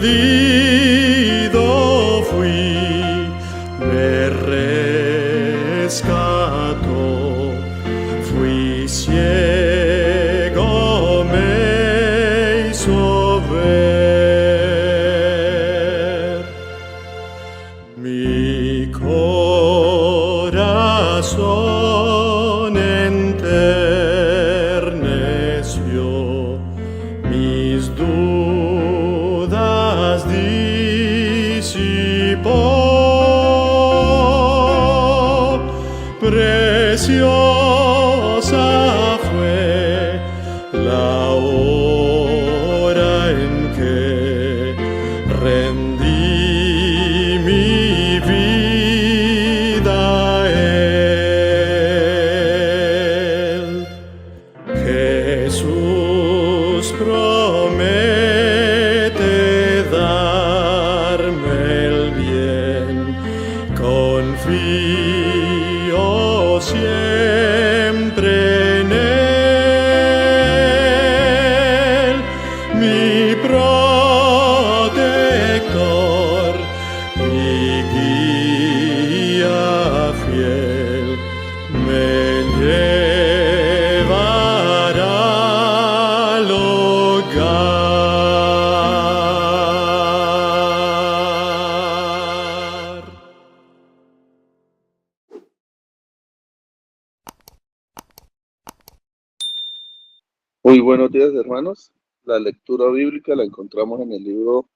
perdido fui, me rescató, fui ciego, me hizo ver. Mi corazón enterneció, mis dudas disipó. Preciosa fue la hora en que rendí mi vida a Él. Jesús promete darme el bien, confío siempre en Él, mi protector, mi guía fiel, me llevará al hogar. Muy buenos días, hermanos. La lectura bíblica la encontramos en el libro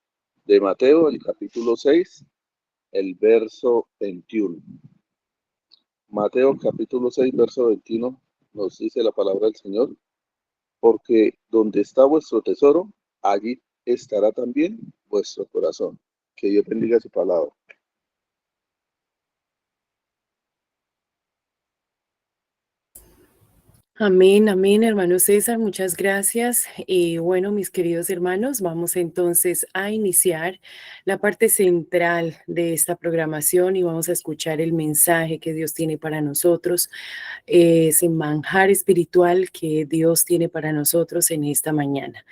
de Mateo, el capítulo 6, el verso 21. Mateo, capítulo 6, verso 21, nos dice la palabra del Señor: porque donde está vuestro tesoro, allí estará también vuestro corazón. Que Dios bendiga su palabra. Amén, amén, hermano César, muchas gracias. Y bueno, mis queridos hermanos, vamos entonces a iniciar la parte central de esta programación y vamos a escuchar el mensaje que Dios tiene para nosotros, ese manjar espiritual que Dios tiene para nosotros en esta mañana.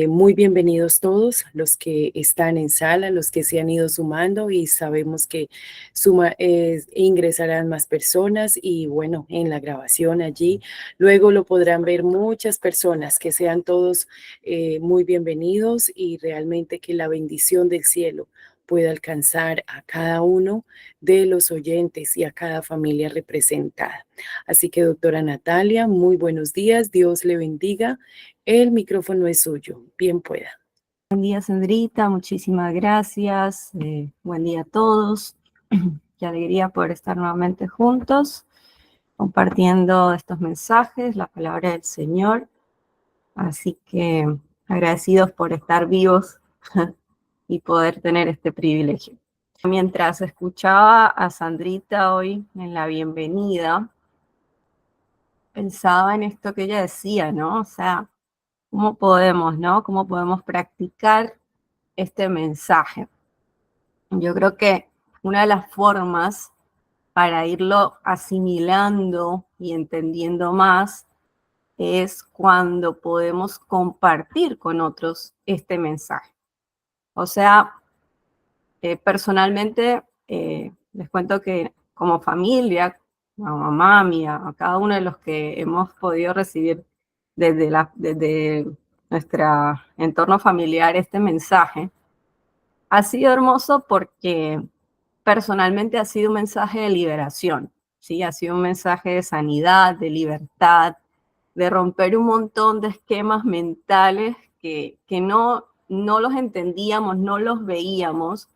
Muy bienvenidos todos los que están en sala, los que se han ido sumando, y sabemos que ingresarán más personas, y bueno, en la grabación allí luego lo podrán ver muchas personas. Que sean todos muy bienvenidos, y realmente que la bendición del cielo pueda alcanzar a cada uno de los oyentes y a cada familia representada. Así que, doctora Natalia, muy buenos días, Dios le bendiga. El micrófono es suyo, bien pueda. Buen día, Sandrita, muchísimas gracias. Buen día a todos. Qué alegría poder estar nuevamente juntos, compartiendo estos mensajes, la palabra del Señor. Así que agradecidos por estar vivos y poder tener este privilegio. Mientras escuchaba a Sandrita hoy en la bienvenida, pensaba en esto que ella decía, ¿no? O sea, ¿cómo podemos, no? ¿Cómo podemos practicar este mensaje? Yo creo que una de las formas para irlo asimilando y entendiendo más es cuando podemos compartir con otros este mensaje. O sea, personalmente les cuento que como familia, a mamá, a cada uno de los que hemos podido recibir desde nuestro entorno familiar este mensaje, ha sido hermoso porque personalmente ha sido un mensaje de liberación, ¿sí? Ha sido un mensaje de sanidad, de libertad, de romper un montón de esquemas mentales que no los entendíamos, no los veíamos,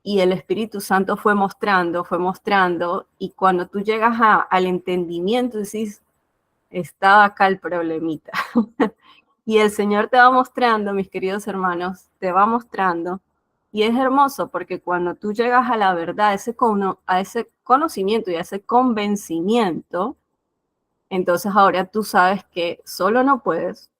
y el Espíritu Santo fue mostrando, y cuando tú llegas al entendimiento, decís, estaba acá el problemita. Y el Señor te va mostrando, mis queridos hermanos, te va mostrando. Y es hermoso porque cuando tú llegas a la verdad, a ese conocimiento y a ese convencimiento, entonces ahora tú sabes que solo no puedes,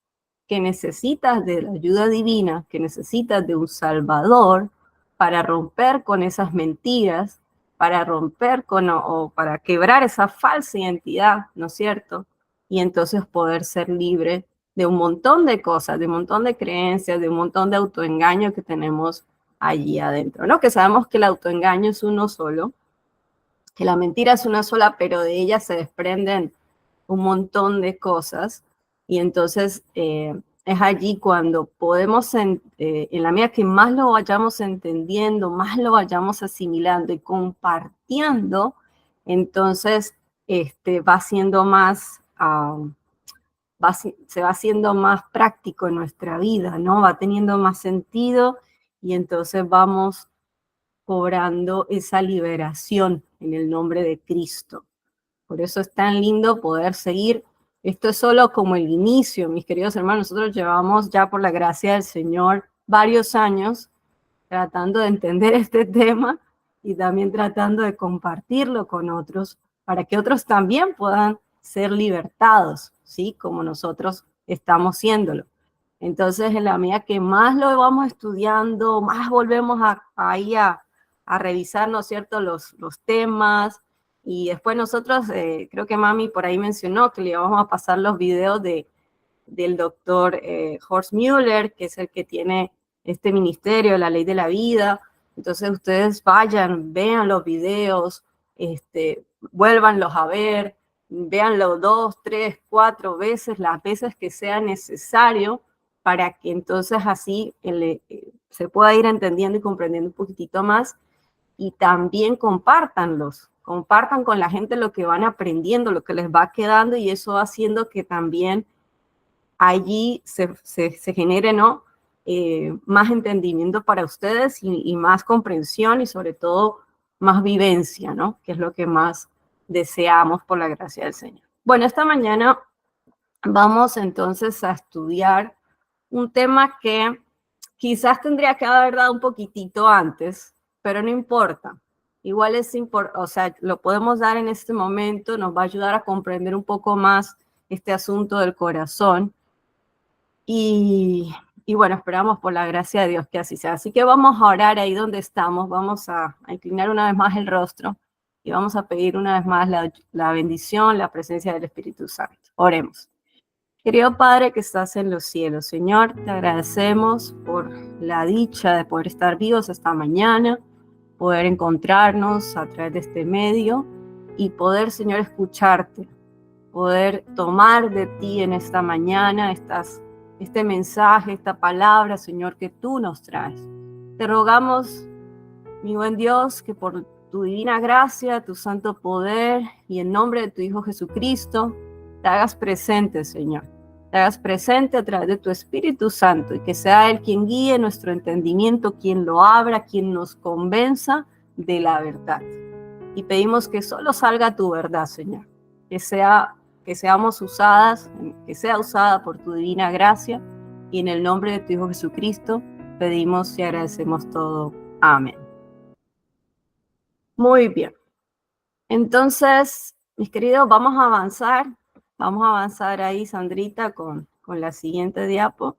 que necesitas de la ayuda divina, que necesitas de un Salvador para romper con esas mentiras, para romper o para quebrar esa falsa identidad, ¿no es cierto? Y entonces poder ser libre de un montón de cosas, de un montón de creencias, de un montón de autoengaño que tenemos allí adentro, ¿no? Que sabemos que el autoengaño es uno solo, que la mentira es una sola, pero de ella se desprenden un montón de cosas. Y entonces es allí cuando podemos, en la medida que más lo vayamos entendiendo, más lo vayamos asimilando y compartiendo, entonces va siendo más, se va haciendo más práctico en nuestra vida, ¿no? Va teniendo más sentido y entonces vamos cobrando esa liberación en el nombre de Cristo. Por eso es tan lindo poder seguir. Esto es solo como el inicio, mis queridos hermanos. Nosotros llevamos ya por la gracia del Señor varios años tratando de entender este tema y también tratando de compartirlo con otros para que otros también puedan ser libertados, ¿sí? Como nosotros estamos siéndolo. Entonces, en la medida que más lo vamos estudiando, más volvemos a revisar, ¿no es cierto?, los temas. Y después nosotros, creo que Mami por ahí mencionó que le vamos a pasar los videos del doctor Horst Müller, que es el que tiene este ministerio, la ley de la vida. Entonces ustedes vayan, vean los videos, vuélvanlos a ver, véanlo 2, 3, 4 veces, las veces que sea necesario, para que entonces así se pueda ir entendiendo y comprendiendo un poquitito más. Y también compártanlos, compartan con la gente lo que van aprendiendo, lo que les va quedando, y eso va haciendo que también allí se genere, ¿no? Más entendimiento para ustedes y más comprensión y sobre todo más vivencia, ¿no? Que es lo que más deseamos por la gracia del Señor. Bueno, esta mañana vamos entonces a estudiar un tema que quizás tendría que haber dado un poquitito antes, pero no importa. Igual es importante, o sea, lo podemos dar en este momento, nos va a ayudar a comprender un poco más este asunto del corazón. Y bueno, esperamos por la gracia de Dios que así sea. Así que vamos a orar ahí donde estamos, vamos a inclinar una vez más el rostro y vamos a pedir una vez más la bendición, la presencia del Espíritu Santo. Oremos. Querido Padre que estás en los cielos, Señor, te agradecemos por la dicha de poder estar vivos esta mañana, poder encontrarnos a través de este medio y poder, Señor, escucharte, poder tomar de ti en esta mañana este mensaje, esta palabra, Señor, que tú nos traes. Te rogamos, mi buen Dios, que por tu divina gracia, tu santo poder y en nombre de tu Hijo Jesucristo, te hagas presente, Señor. Te hagas presente a través de tu Espíritu Santo y que sea Él quien guíe nuestro entendimiento, quien lo abra, quien nos convenza de la verdad. Y pedimos que solo salga tu verdad, Señor. Que seamos usadas, que sea usada por tu divina gracia. Y en el nombre de tu Hijo Jesucristo pedimos y agradecemos todo. Amén. Muy bien. Entonces, mis queridos, vamos a avanzar. Vamos a avanzar ahí, Sandrita, con la siguiente diapo.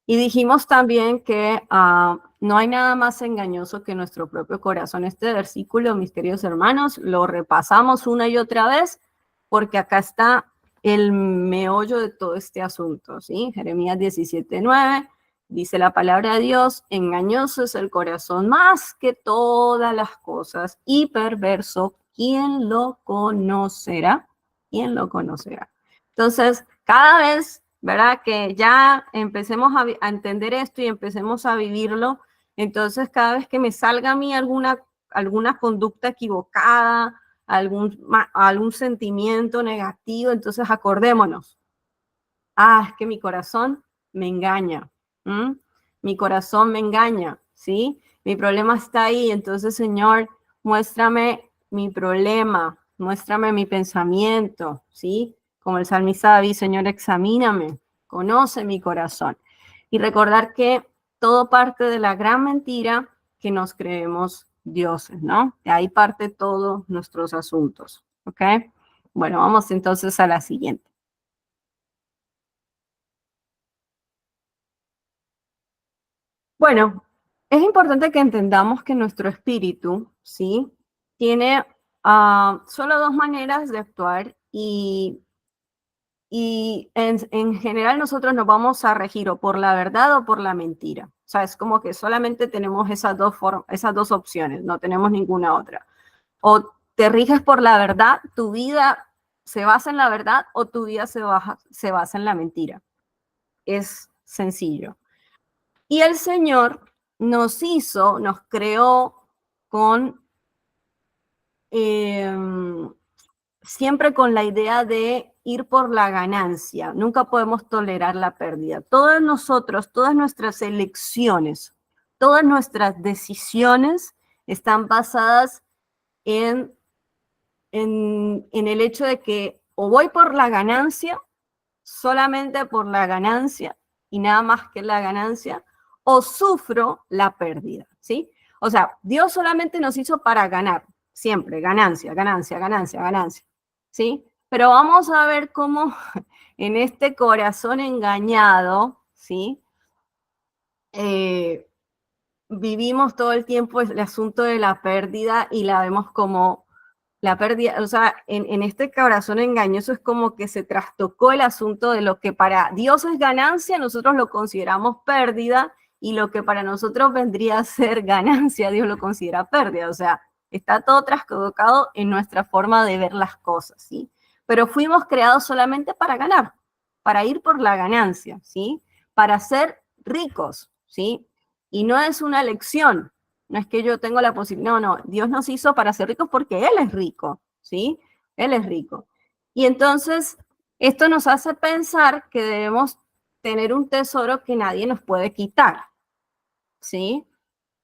Y dijimos también que no hay nada más engañoso que nuestro propio corazón. Este versículo, mis queridos hermanos, lo repasamos una y otra vez porque acá está el meollo de todo este asunto, ¿sí? Jeremías 17:9 dice la palabra de Dios: engañoso es el corazón más que todas las cosas y perverso. ¿Quién lo conocerá? ¿Quién lo conocerá? Entonces, cada vez, ¿verdad?, que ya empecemos a entender esto y empecemos a vivirlo, entonces cada vez que me salga a mí alguna conducta equivocada, algún sentimiento negativo, entonces acordémonos. Es que mi corazón me engaña. Mi corazón me engaña, ¿sí? Mi problema está ahí, entonces, Señor, muéstrame mi problema, muéstrame mi pensamiento, ¿sí? Como el salmista David, Señor, examíname, conoce mi corazón. Y recordar que todo parte de la gran mentira que nos creemos dioses, ¿no? De ahí parte todos nuestros asuntos, ¿ok? Bueno, vamos entonces a la siguiente. Bueno, es importante que entendamos que nuestro espíritu, ¿sí?, tiene solo dos maneras de actuar y Y en general nosotros nos vamos a regir o por la verdad o por la mentira. O sea, es como que solamente tenemos esas dos opciones, no tenemos ninguna otra. O te riges por la verdad, tu vida se basa en la verdad, o tu vida se basa en la mentira. Es sencillo. Y el Señor nos creó con siempre con la idea de ir por la ganancia. Nunca podemos tolerar la pérdida. Todos nosotros, todas nuestras elecciones, todas nuestras decisiones están basadas en el hecho de que o voy por la ganancia, solamente por la ganancia y nada más que la ganancia, o sufro la pérdida, ¿sí? O sea, Dios solamente nos hizo para ganar, siempre, ganancia, ganancia, ganancia, ganancia, ¿sí? Pero vamos a ver cómo en este corazón engañado, ¿sí? Vivimos todo el tiempo el asunto de la pérdida y la vemos como la pérdida, o sea, en este corazón engañoso es como que se trastocó el asunto de lo que para Dios es ganancia, nosotros lo consideramos pérdida, y lo que para nosotros vendría a ser ganancia, Dios lo considera pérdida. O sea, está todo trastocado en nuestra forma de ver las cosas, ¿sí? Pero fuimos creados solamente para ganar, para ir por la ganancia, ¿sí? Para ser ricos, ¿sí? Y no es una elección. No es que yo tengo la posibilidad, no, Dios nos hizo para ser ricos porque Él es rico, ¿sí? Él es rico. Y entonces, esto nos hace pensar que debemos tener un tesoro que nadie nos puede quitar, ¿sí?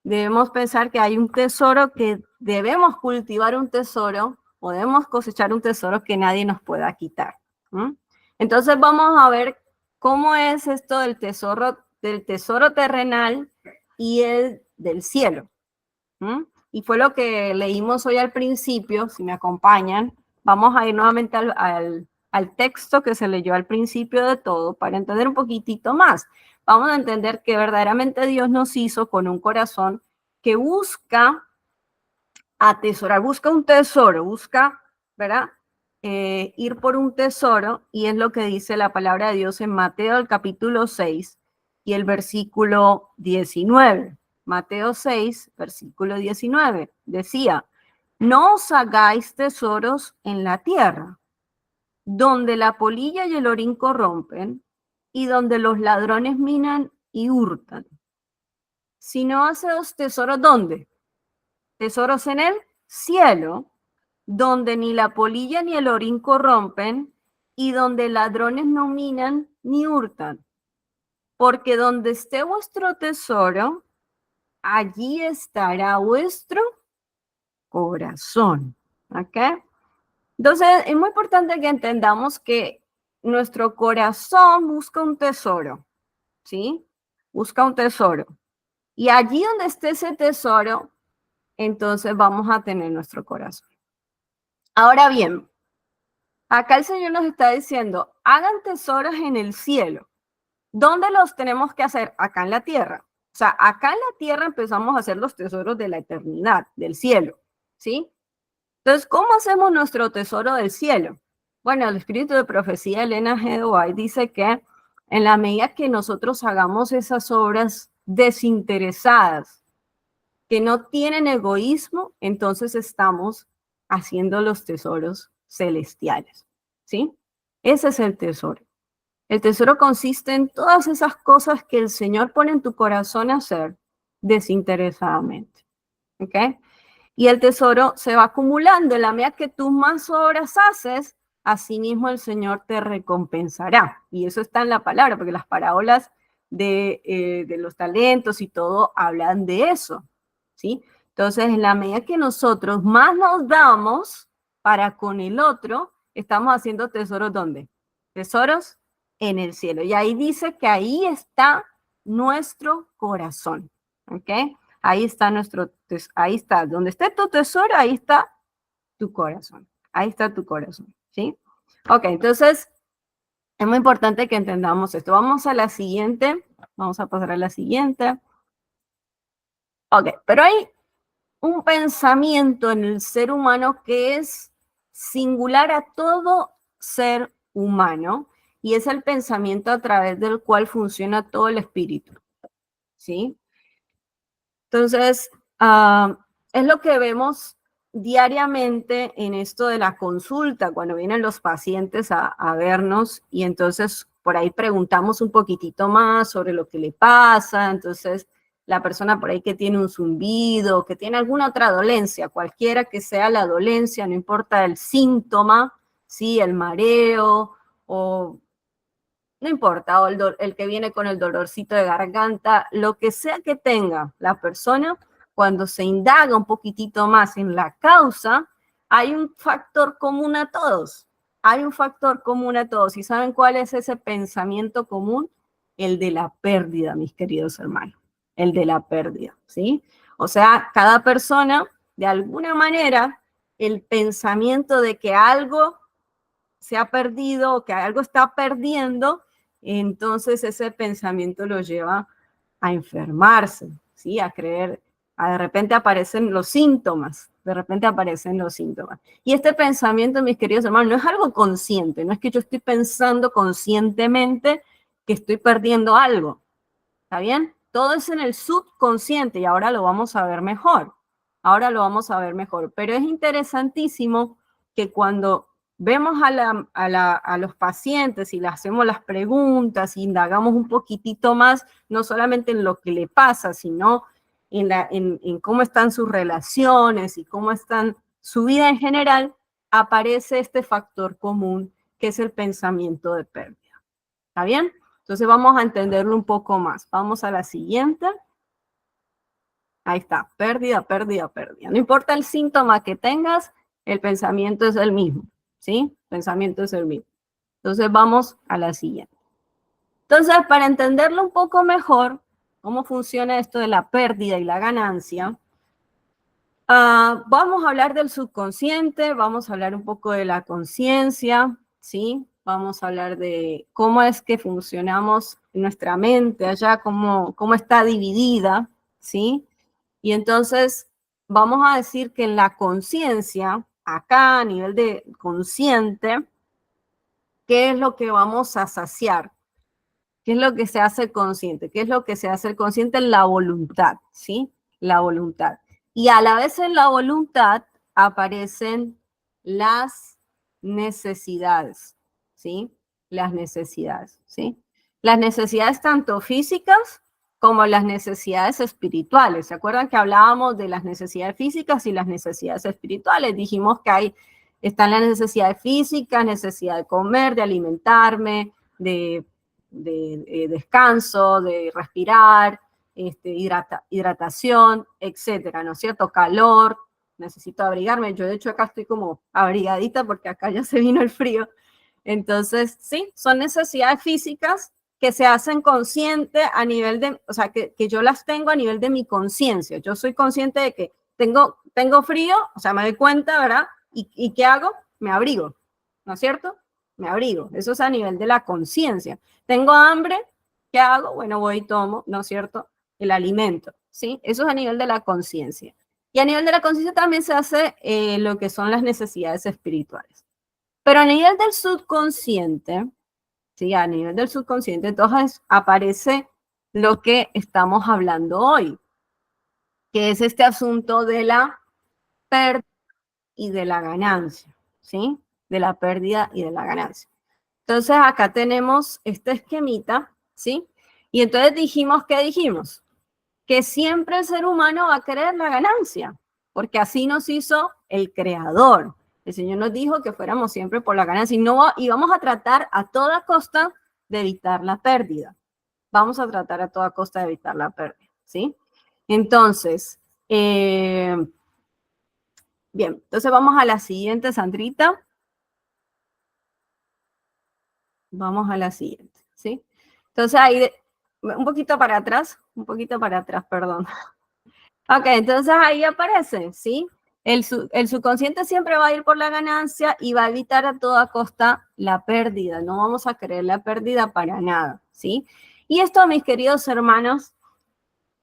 Debemos pensar que hay un tesoro que debemos cultivar, un tesoro, podemos cosechar un tesoro que nadie nos pueda quitar. Entonces vamos a ver cómo es esto del tesoro terrenal y el del cielo. Y fue lo que leímos hoy al principio. Si me acompañan, vamos a ir nuevamente al texto que se leyó al principio de todo para entender un poquitito más. Vamos a entender que verdaderamente Dios nos hizo con un corazón que busca atesorar, busca un tesoro, busca, ¿verdad? Ir por un tesoro, y es lo que dice la palabra de Dios en Mateo, el capítulo 6 y el versículo 19. Mateo 6, versículo 19, decía: no os hagáis tesoros en la tierra, donde la polilla y el orín corrompen, y donde los ladrones minan y hurtan. Sino haceos tesoros, ¿dónde? Tesoros en el cielo, donde ni la polilla ni el orín corrompen, y donde ladrones no minan ni hurtan. Porque donde esté vuestro tesoro, allí estará vuestro corazón. ¿Ok? Entonces, es muy importante que entendamos que nuestro corazón busca un tesoro, ¿sí? Busca un tesoro. Y allí donde esté ese tesoro, entonces vamos a tener nuestro corazón. Ahora bien, acá el Señor nos está diciendo, hagan tesoros en el cielo. ¿Dónde los tenemos que hacer? Acá en la tierra. O sea, acá en la tierra empezamos a hacer los tesoros de la eternidad, del cielo, ¿sí? Entonces, ¿cómo hacemos nuestro tesoro del cielo? Bueno, el espíritu de profecía, Elena G. White, dice que en la medida que nosotros hagamos esas obras desinteresadas, que no tienen egoísmo, entonces estamos haciendo los tesoros celestiales, ¿sí? Ese es el tesoro. El tesoro consiste en todas esas cosas que el Señor pone en tu corazón a hacer desinteresadamente, ¿ok? Y el tesoro se va acumulando. En la medida que tú más obras haces, así mismo el Señor te recompensará. Y eso está en la palabra, porque las parábolas de los talentos y todo hablan de eso, ¿sí? Entonces, en la medida que nosotros más nos damos para con el otro, estamos haciendo tesoros, ¿dónde? Tesoros en el cielo. Y ahí dice que ahí está nuestro corazón, ¿ok? Ahí está ahí está, donde esté tu tesoro, ahí está tu corazón. Ahí está tu corazón, ¿sí? Ok, entonces, es muy importante que entendamos esto. Vamos a la siguiente. Vamos a pasar a la siguiente. Ok, pero hay un pensamiento en el ser humano que es singular a todo ser humano, y es el pensamiento a través del cual funciona todo el espíritu, ¿sí? Entonces, es lo que vemos diariamente en esto de la consulta, cuando vienen los pacientes a vernos y entonces por ahí preguntamos un poquitito más sobre lo que le pasa, entonces la persona por ahí que tiene un zumbido, que tiene alguna otra dolencia, cualquiera que sea la dolencia, no importa el síntoma, ¿sí? El mareo o no importa, o el que viene con el dolorcito de garganta, lo que sea que tenga la persona, cuando se indaga un poquitito más en la causa, hay un factor común a todos. Hay un factor común a todos. ¿Y saben cuál es ese pensamiento común? El de la pérdida, mis queridos hermanos. El de la pérdida, ¿sí? O sea, cada persona, de alguna manera, el pensamiento de que algo se ha perdido o que algo está perdiendo, entonces ese pensamiento lo lleva a enfermarse, ¿sí? A creer, de repente aparecen los síntomas, de repente aparecen los síntomas. Y este pensamiento, mis queridos hermanos, no es algo consciente, no es que yo estoy pensando conscientemente que estoy perdiendo algo, ¿está bien? Todo es en el subconsciente y ahora lo vamos a ver mejor, ahora lo vamos a ver mejor, pero es interesantísimo que cuando vemos a los pacientes y le hacemos las preguntas y indagamos un poquitito más, no solamente en lo que le pasa, sino en cómo están sus relaciones y cómo están su vida en general, aparece este factor común que es el pensamiento de pérdida. ¿Está bien? Entonces vamos a entenderlo un poco más. Vamos a la siguiente. Ahí está, pérdida, pérdida, pérdida. No importa el síntoma que tengas, el pensamiento es el mismo, ¿sí? El pensamiento es el mismo. Entonces vamos a la siguiente. Entonces, para entenderlo un poco mejor, cómo funciona esto de la pérdida y la ganancia, vamos a hablar del subconsciente, vamos a hablar un poco de la conciencia, ¿sí? Vamos a hablar de cómo es que funcionamos en nuestra mente allá, cómo está dividida, ¿sí? Y entonces vamos a decir que en la conciencia, acá a nivel de consciente, ¿qué es lo que vamos a saciar? ¿Qué es lo que se hace consciente? ¿Qué es lo que se hace consciente? La voluntad, ¿sí? La voluntad. Y a la vez en la voluntad aparecen las necesidades, ¿sí? Las necesidades, ¿sí? Las necesidades tanto físicas como las necesidades espirituales. ¿Se acuerdan que hablábamos de las necesidades físicas y las necesidades espirituales? Dijimos que están las necesidades físicas, necesidad de comer, de alimentarme, de descanso, de respirar, hidratación, etcétera, ¿no es cierto? Calor, necesito abrigarme. Yo de hecho acá estoy como abrigadita porque acá ya se vino el frío. Entonces, sí, son necesidades físicas que se hacen consciente a nivel de, o sea, que yo las tengo a nivel de mi conciencia. Yo soy consciente de que tengo frío, o sea, me doy cuenta, ¿verdad? ¿Y qué hago? Me abrigo, ¿no es cierto? Me abrigo. Eso es a nivel de la conciencia. Tengo hambre, ¿qué hago? Bueno, voy y tomo, ¿no es cierto? El alimento, ¿sí? Eso es a nivel de la conciencia. Y a nivel de la conciencia también se hace lo que son las necesidades espirituales. Pero a nivel del subconsciente, ¿sí? A nivel del subconsciente, entonces aparece lo que estamos hablando hoy, que es este asunto de la pérdida y de la ganancia, ¿sí? De la pérdida y de la ganancia. Entonces acá tenemos este esquemita, ¿sí? Y entonces dijimos, ¿qué dijimos? Que siempre el ser humano va a querer la ganancia, porque así nos hizo el Creador. El Señor nos dijo que fuéramos siempre por la ganancia y vamos a tratar a toda costa de evitar la pérdida. Vamos a tratar a toda costa de evitar la pérdida, ¿sí? Entonces, bien, entonces vamos a la siguiente, Sandrita. Vamos a la siguiente, ¿sí? Entonces ahí, un poquito para atrás, perdón. Ok, entonces ahí aparece, ¿sí? El subconsciente siempre va a ir por la ganancia y va a evitar a toda costa la pérdida. No vamos a querer la pérdida para nada, ¿sí? Y esto, mis queridos hermanos,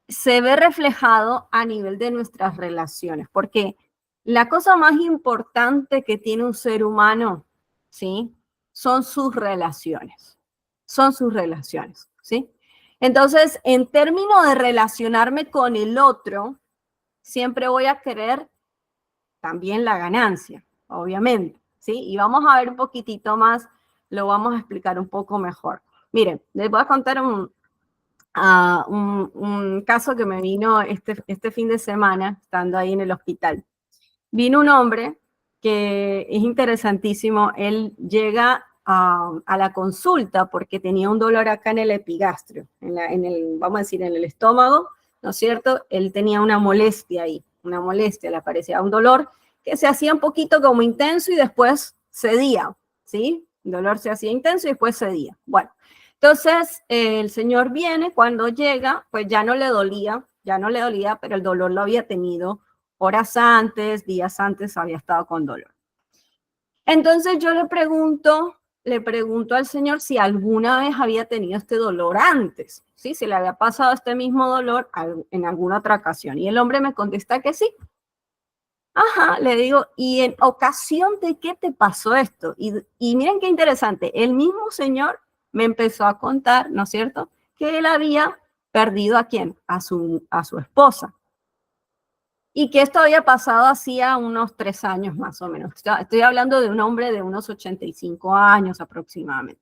se ve reflejado a nivel de nuestras relaciones, porque la cosa más importante que tiene un ser humano, ¿sí? son sus relaciones. Son sus relaciones, ¿sí? Entonces, en términos de relacionarme con el otro, siempre voy a querer también la ganancia, obviamente, ¿sí? Y vamos a ver un poquitito más, lo vamos a explicar un poco mejor. Miren, les voy a contar un caso que me vino este fin de semana, estando ahí en el hospital. Vino un hombre que es interesantísimo, él llega a la consulta porque tenía un dolor acá en el epigastrio, vamos a decir, en el estómago, ¿no es cierto? Él tenía una molestia ahí, una molestia, le aparecía un dolor que se hacía un poquito como intenso y después cedía, ¿sí? El dolor se hacía intenso y después cedía. Bueno, entonces el señor viene, cuando llega, pues ya no le dolía, pero el dolor lo había tenido horas antes, días antes había estado con dolor. Entonces yo le pregunto al Señor si alguna vez había tenido este dolor antes, ¿sí? Si le había pasado este mismo dolor en alguna otra ocasión. Y el hombre me contesta que sí. Ajá, le digo, ¿y en ocasión de qué te pasó esto? Y miren qué interesante, el mismo Señor me empezó a contar, ¿no es cierto?, que él había perdido ¿a quién? A su esposa. Y que esto había pasado hacía unos 3 años más o menos. Estoy hablando de un hombre de unos 85 años aproximadamente.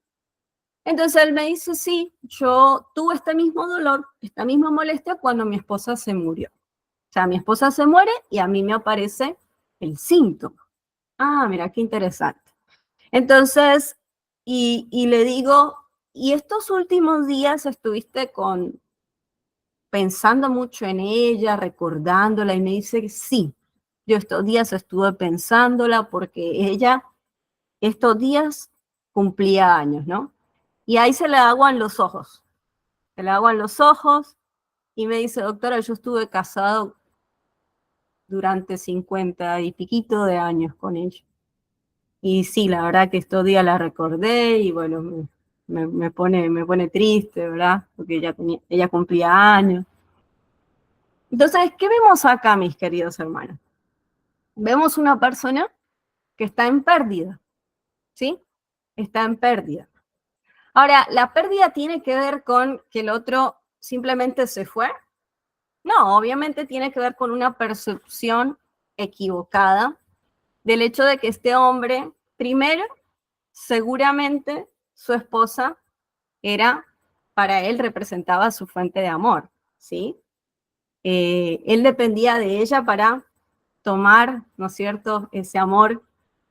Entonces él me dice, sí, yo tuve este mismo dolor, esta misma molestia cuando mi esposa se murió. O sea, mi esposa se muere y a mí me aparece el síntoma. Ah, mira, qué interesante. Entonces, y le digo, ¿y estos últimos días estuviste pensando mucho en ella, recordándola? Y me dice, sí, yo estos días estuve pensándola porque ella estos días cumplía años, ¿no? Y ahí se le aguan los ojos. Se le aguan los ojos y me dice, doctora, yo estuve casado durante 50 y piquito de años con ella. Y sí, la verdad que estos días la recordé y bueno, me pone triste, ¿verdad? Porque ella cumplía años. Entonces, ¿qué vemos acá, mis queridos hermanos? Vemos una persona que está en pérdida, ¿sí? Está en pérdida. Ahora, ¿la pérdida tiene que ver con que el otro simplemente se fue? No, obviamente tiene que ver con una percepción equivocada del hecho de que este hombre, primero, seguramente su esposa para él representaba su fuente de amor, ¿sí? Él dependía de ella para tomar, ¿no es cierto?, ese amor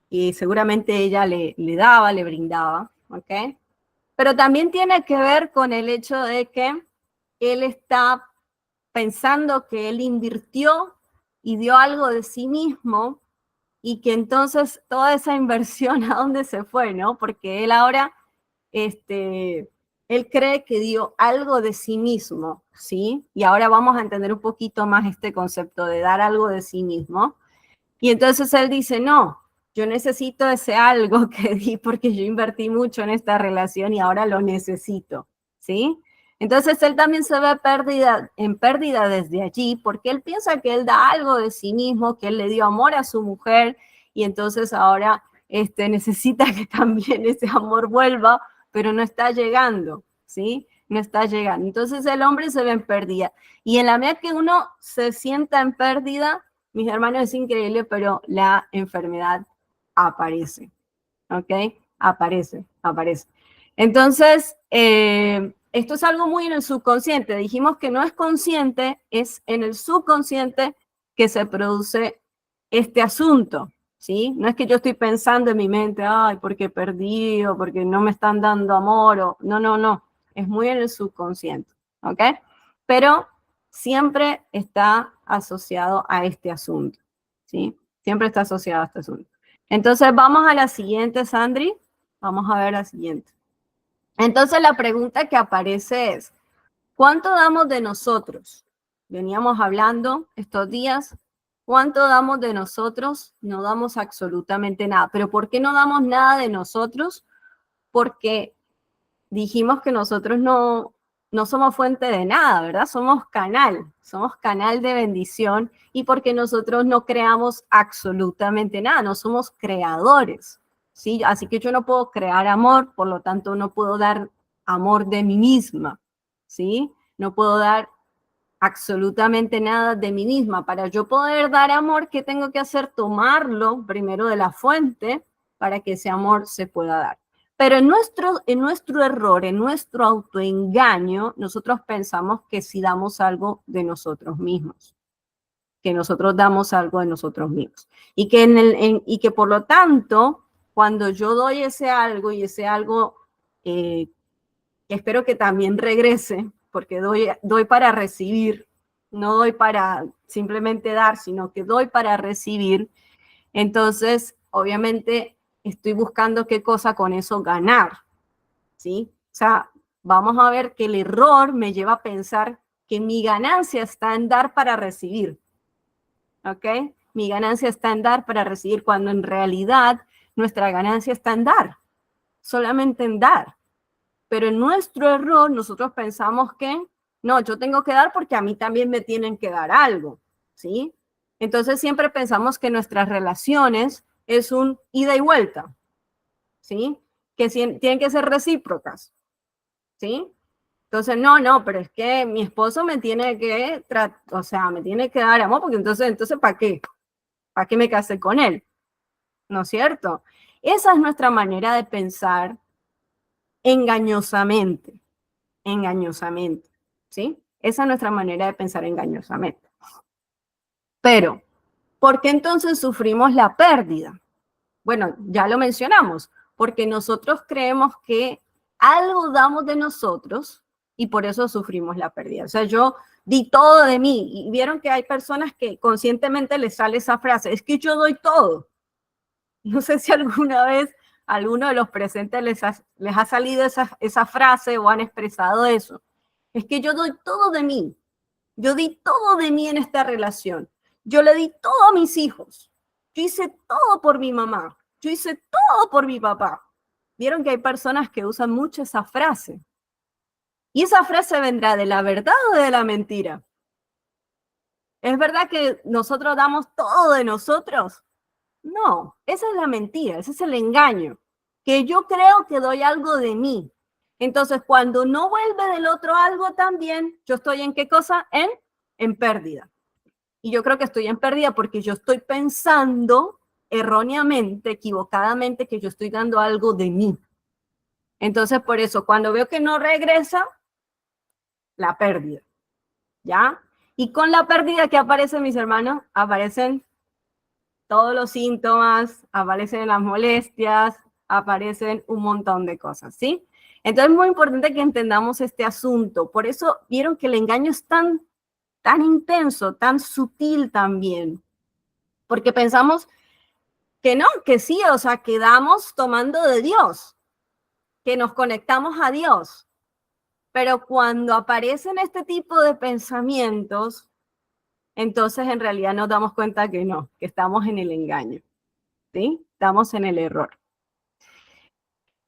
y seguramente ella le daba, le brindaba, ¿ok? Pero también tiene que ver con el hecho de que él está pensando que él invirtió y dio algo de sí mismo y que entonces toda esa inversión a dónde se fue, ¿no? Porque él ahora, él cree que dio algo de sí mismo, ¿sí? Y ahora vamos a entender un poquito más este concepto de dar algo de sí mismo. Y entonces él dice, no, yo necesito ese algo que di porque yo invertí mucho en esta relación y ahora lo necesito, ¿sí? Entonces él también se ve en pérdida desde allí porque él piensa que él da algo de sí mismo, que él le dio amor a su mujer y entonces ahora necesita que también ese amor vuelva, pero no está llegando, ¿sí? No está llegando. Entonces el hombre se ve en pérdida. Y en la medida que uno se sienta en pérdida, mis hermanos, es increíble, pero la enfermedad aparece, ¿ok? Aparece. Entonces, esto es algo muy en el subconsciente. Dijimos que no es consciente, es en el subconsciente que se produce este asunto, ¿sí? No es que yo estoy pensando en mi mente, ay, porque perdí o porque no me están dando amor. No. Es muy en el subconsciente, ¿ok? Pero siempre está asociado a este asunto, ¿sí? Siempre está asociado a este asunto. Entonces, vamos a la siguiente, Sandri. Vamos a ver la siguiente. Entonces, la pregunta que aparece es, ¿cuánto damos de nosotros? Veníamos hablando estos días, ¿cuánto damos de nosotros? No damos absolutamente nada. ¿Pero por qué no damos nada de nosotros? Porque dijimos que nosotros no somos fuente de nada, ¿verdad? Somos canal de bendición y porque nosotros no creamos absolutamente nada, no somos creadores, ¿sí? Así que yo no puedo crear amor, por lo tanto no puedo dar amor de mí misma, ¿sí? No puedo dar absolutamente nada de mí misma. Para yo poder dar amor, ¿qué tengo que hacer? Tomarlo primero de la fuente para que ese amor se pueda dar. Pero en nuestro error, en nuestro autoengaño, nosotros pensamos que si damos algo de nosotros mismos, que nosotros damos algo de nosotros mismos. Y que por lo tanto, cuando yo doy ese algo y ese algo, espero que también regrese, porque doy para recibir, no doy para simplemente dar, sino que doy para recibir. Entonces, obviamente, estoy buscando qué cosa con eso ganar, ¿sí? O sea, vamos a ver que el error me lleva a pensar que mi ganancia está en dar para recibir, ¿ok? Mi ganancia está en dar para recibir, cuando en realidad nuestra ganancia está en dar, solamente en dar. Pero en nuestro error nosotros pensamos que, no, yo tengo que dar porque a mí también me tienen que dar algo, ¿sí? Entonces siempre pensamos que nuestras relaciones es un ida y vuelta, ¿sí? Que tienen que ser recíprocas, ¿sí? Entonces, no, pero es que mi esposo me tiene que, me tiene que dar amor, porque entonces ¿para qué? ¿Para qué me casé con él? ¿No es cierto? Esa es nuestra manera de pensar engañosamente, ¿sí? Esa es nuestra manera de pensar engañosamente. Pero, ¿por qué entonces sufrimos la pérdida? Bueno, ya lo mencionamos, porque nosotros creemos que algo damos de nosotros y por eso sufrimos la pérdida. O sea, yo di todo de mí y vieron que hay personas que conscientemente les sale esa frase, es que yo doy todo. No sé si alguna vez a alguno de los presentes les ha salido esa frase o han expresado eso. Es que yo doy todo de mí. Yo di todo de mí en esta relación. Yo le di todo a mis hijos. Yo hice todo por mi mamá. Yo hice todo por mi papá. Vieron que hay personas que usan mucho esa frase. ¿Y esa frase vendrá de la verdad o de la mentira? ¿Es verdad que nosotros damos todo de nosotros? No, esa es la mentira, ese es el engaño. Que yo creo que doy algo de mí. Entonces, cuando no vuelve del otro algo también, yo estoy ¿en qué cosa? En pérdida. Y yo creo que estoy en pérdida porque yo estoy pensando erróneamente, equivocadamente, que yo estoy dando algo de mí. Entonces, por eso, cuando veo que no regresa, la pérdida, ¿ya? Y con la pérdida, ¿qué aparece, mis hermanos? Aparecen todos los síntomas, aparecen las molestias, aparecen un montón de cosas, ¿sí? Entonces es muy importante que entendamos este asunto. Por eso vieron que el engaño es tan intenso, tan sutil también. Porque pensamos que no, que sí, o sea, quedamos tomando de Dios, que nos conectamos a Dios. Pero cuando aparecen este tipo de pensamientos, entonces en realidad nos damos cuenta que no, que estamos en el engaño, ¿sí? Estamos en el error.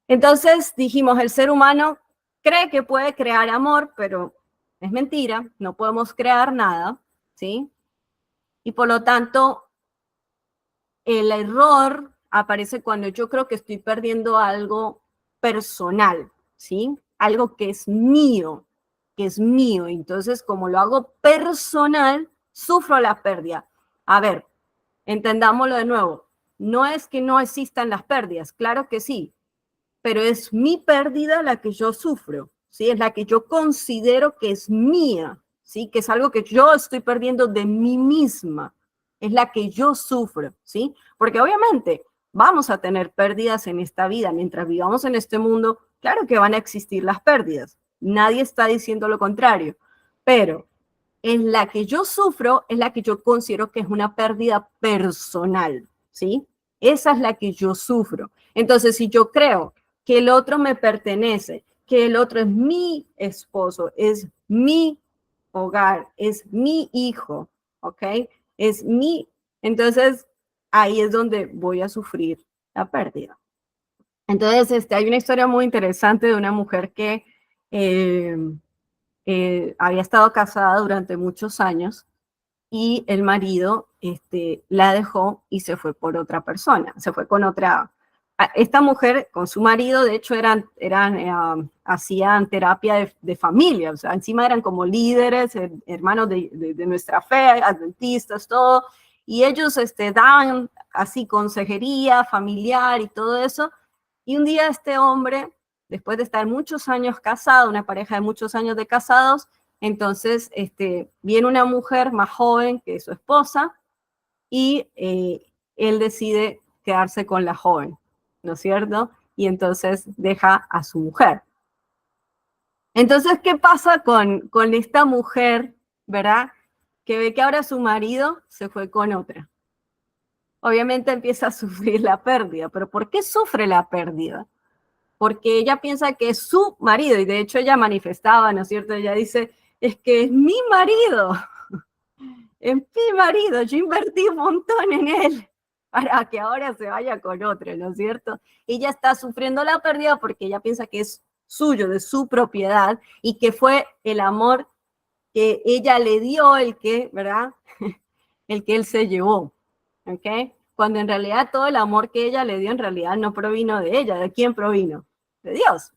Entonces dijimos, el ser humano cree que puede crear amor, pero es mentira, no podemos crear nada, ¿sí? Y por lo tanto, el error aparece cuando yo creo que estoy perdiendo algo personal, ¿sí? Algo que es mío, Entonces, como lo hago personal, sufro la pérdida. A ver, entendámoslo de nuevo. No es que no existan las pérdidas, claro que sí, pero es mi pérdida la que yo sufro, ¿sí? Es la que yo considero que es mía, ¿sí? Que es algo que yo estoy perdiendo de mí misma, es la que yo sufro, ¿sí? Porque obviamente vamos a tener pérdidas en esta vida, mientras vivamos en este mundo, claro que van a existir las pérdidas, nadie está diciendo lo contrario, pero en la que yo sufro es la que yo considero que es una pérdida personal, ¿sí? Esa es la que yo sufro. Entonces, si yo creo que el otro me pertenece, que el otro es mi esposo, es mi hogar, es mi hijo, ¿ok? Es mi, entonces ahí es donde voy a sufrir la pérdida. Entonces, hay una historia muy interesante de una mujer que había estado casada durante muchos años y el marido la dejó y se fue por otra persona, se fue con otra esta mujer con su marido, de hecho, hacían terapia de familia, o sea, encima eran como líderes, hermanos de nuestra fe, adventistas, todo, y ellos daban así consejería familiar y todo eso, y un día este hombre, después de estar muchos años casado, una pareja de muchos años de casados, entonces viene una mujer más joven que su esposa, y él decide quedarse con la joven, ¿no es cierto? Y entonces deja a su mujer. Entonces, ¿qué pasa con esta mujer, verdad? Que ve que ahora su marido se fue con otra. Obviamente empieza a sufrir la pérdida, pero ¿por qué sufre la pérdida? Porque ella piensa que es su marido, y de hecho ella manifestaba, ¿no es cierto? Ella dice, es que es mi marido, es mi marido, yo invertí un montón en él para que ahora se vaya con otro, ¿no es cierto? Ella está sufriendo la pérdida porque ella piensa que es suyo, de su propiedad, y que fue el amor que ella le dio el que, ¿verdad? El que él se llevó, ¿ok? Cuando en realidad todo el amor que ella le dio en realidad no provino de ella. ¿De quién provino? De Dios.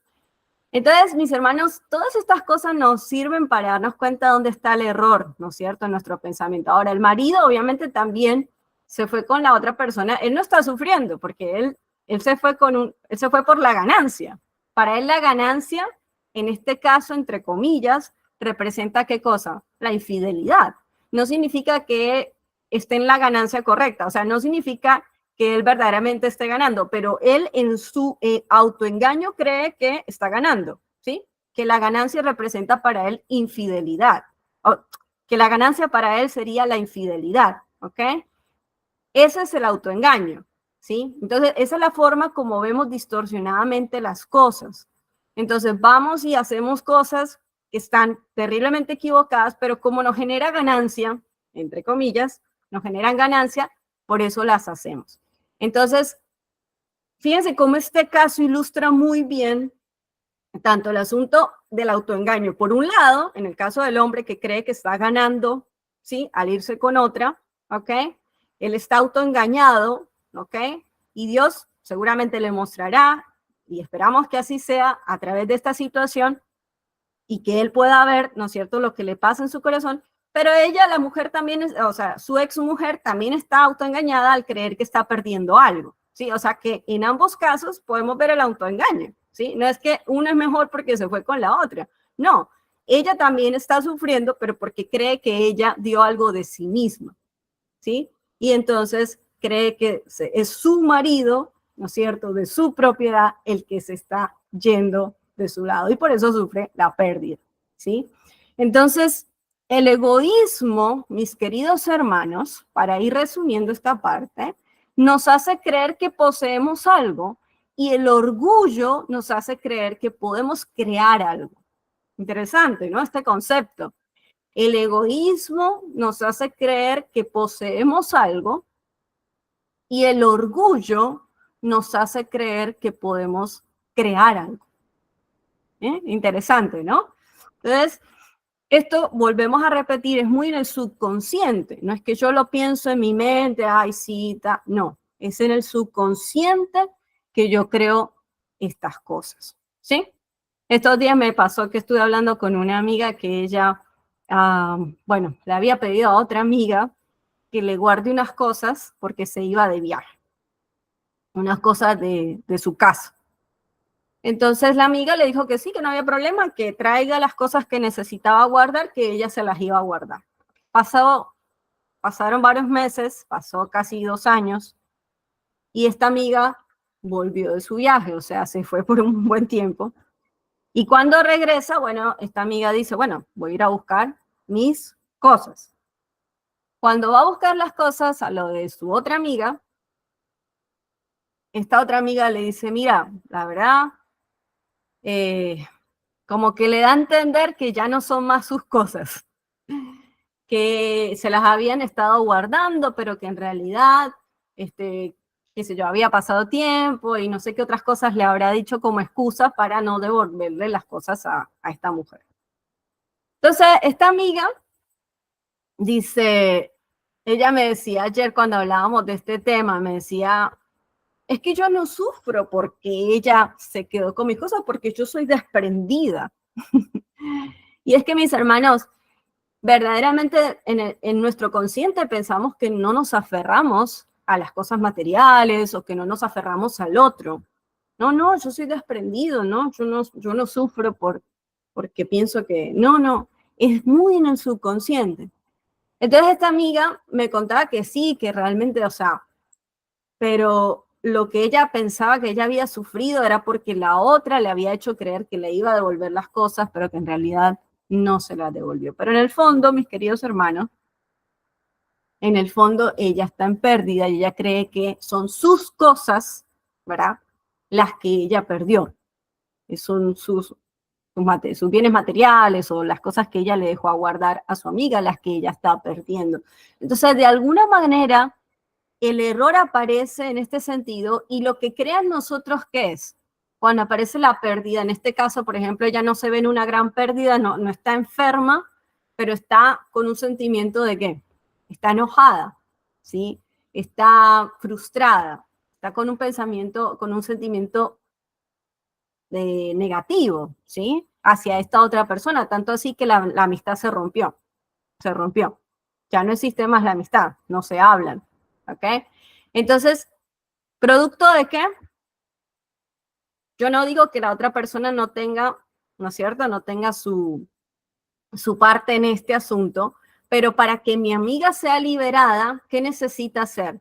Entonces, mis hermanos, todas estas cosas nos sirven para darnos cuenta dónde está el error, ¿no es cierto?, en nuestro pensamiento. Ahora, el marido obviamente también se fue con la otra persona. Él no está sufriendo porque él se fue por la ganancia. Para él la ganancia, en este caso, entre comillas, representa ¿qué cosa? La infidelidad. No significa que esté en la ganancia correcta, o sea, no significa que él verdaderamente esté ganando, pero él en su autoengaño cree que está ganando, ¿sí? Que la ganancia representa para él infidelidad, o que la ganancia para él sería la infidelidad, ¿ok? Ese es el autoengaño, ¿sí? Entonces, esa es la forma como vemos distorsionadamente las cosas. Entonces, vamos y hacemos cosas que están terriblemente equivocadas, pero como nos genera ganancia, entre comillas, nos generan ganancia, por eso las hacemos. Entonces, fíjense cómo este caso ilustra muy bien tanto el asunto del autoengaño. Por un lado, en el caso del hombre que cree que está ganando, ¿sí?, al irse con otra, ¿ok? Él está autoengañado, ¿ok? Y Dios seguramente le mostrará, y esperamos que así sea, a través de esta situación, y que él pueda ver, ¿no es cierto?, lo que le pasa en su corazón. Pero ella, la mujer también, o sea, su ex mujer también está autoengañada al creer que está perdiendo algo, ¿sí? O sea, que en ambos casos podemos ver el autoengaño, ¿sí? No es que uno es mejor porque se fue con la otra, no. Ella también está sufriendo, pero porque cree que ella dio algo de sí misma, ¿sí? Y entonces cree que es su marido, ¿no es cierto?, de su propiedad, el que se está yendo de su lado, y por eso sufre la pérdida, ¿sí? Entonces, el egoísmo, mis queridos hermanos, para ir resumiendo esta parte, nos hace creer que poseemos algo, y el orgullo nos hace creer que podemos crear algo. Interesante, ¿no? Este concepto. El egoísmo nos hace creer que poseemos algo, y el orgullo nos hace creer que podemos crear algo. Interesante, ¿no? Entonces, esto, volvemos a repetir, es muy en el subconsciente. No es que yo lo pienso en mi mente, ay, sí, no. Es en el subconsciente que yo creo estas cosas, ¿sí? Estos días me pasó que estuve hablando con una amiga que ella, bueno, le había pedido a otra amiga que le guarde unas cosas porque se iba de viaje. Unas cosas de su casa. Entonces la amiga le dijo que sí, que no había problema, que traiga las cosas que necesitaba guardar, que ella se las iba a guardar. Pasaron varios meses, pasó casi 2 años, y esta amiga volvió de su viaje, o sea, se fue por un buen tiempo. Y cuando regresa, bueno, esta amiga dice, bueno, voy a ir a buscar mis cosas. Cuando va a buscar las cosas a lo de su otra amiga, esta otra amiga le dice, mira, la verdad, como que le da a entender que ya no son más sus cosas, que se las habían estado guardando, pero que en realidad, qué sé yo, había pasado tiempo y no sé qué otras cosas le habrá dicho como excusa para no devolverle las cosas a esta mujer. Entonces, esta amiga dice, ella me decía ayer cuando hablábamos de este tema, me decía, es que yo no sufro porque ella se quedó con mis cosas, porque yo soy desprendida. Y es que, mis hermanos, verdaderamente en nuestro consciente pensamos que no nos aferramos a las cosas materiales o que no nos aferramos al otro. No, yo soy desprendido, ¿no? Yo no sufro porque pienso que... No, es muy en el subconsciente. Entonces esta amiga me contaba que sí, que realmente, o sea, pero lo que ella pensaba que ella había sufrido era porque la otra le había hecho creer que le iba a devolver las cosas, pero que en realidad no se las devolvió. Pero en el fondo, mis queridos hermanos, en el fondo ella está en pérdida y ella cree que son sus cosas, ¿verdad? Las que ella perdió. Son sus bienes materiales o las cosas que ella le dejó a guardar a su amiga, las que ella está perdiendo. Entonces, de alguna manera, el error aparece en este sentido y lo que crean nosotros, ¿qué es? Cuando aparece la pérdida, en este caso, por ejemplo, ella no se ve en una gran pérdida, no está enferma, pero está con un sentimiento de ¿qué? Está enojada, ¿sí? Está frustrada, está con un pensamiento, con un sentimiento negativo, ¿sí? Hacia esta otra persona, tanto así que la amistad se rompió. Ya no existe más la amistad, no se hablan, ¿ok? Entonces, ¿producto de qué? Yo no digo que la otra persona no tenga, ¿no es cierto? No tenga su parte en este asunto, pero para que mi amiga sea liberada, ¿qué necesita hacer?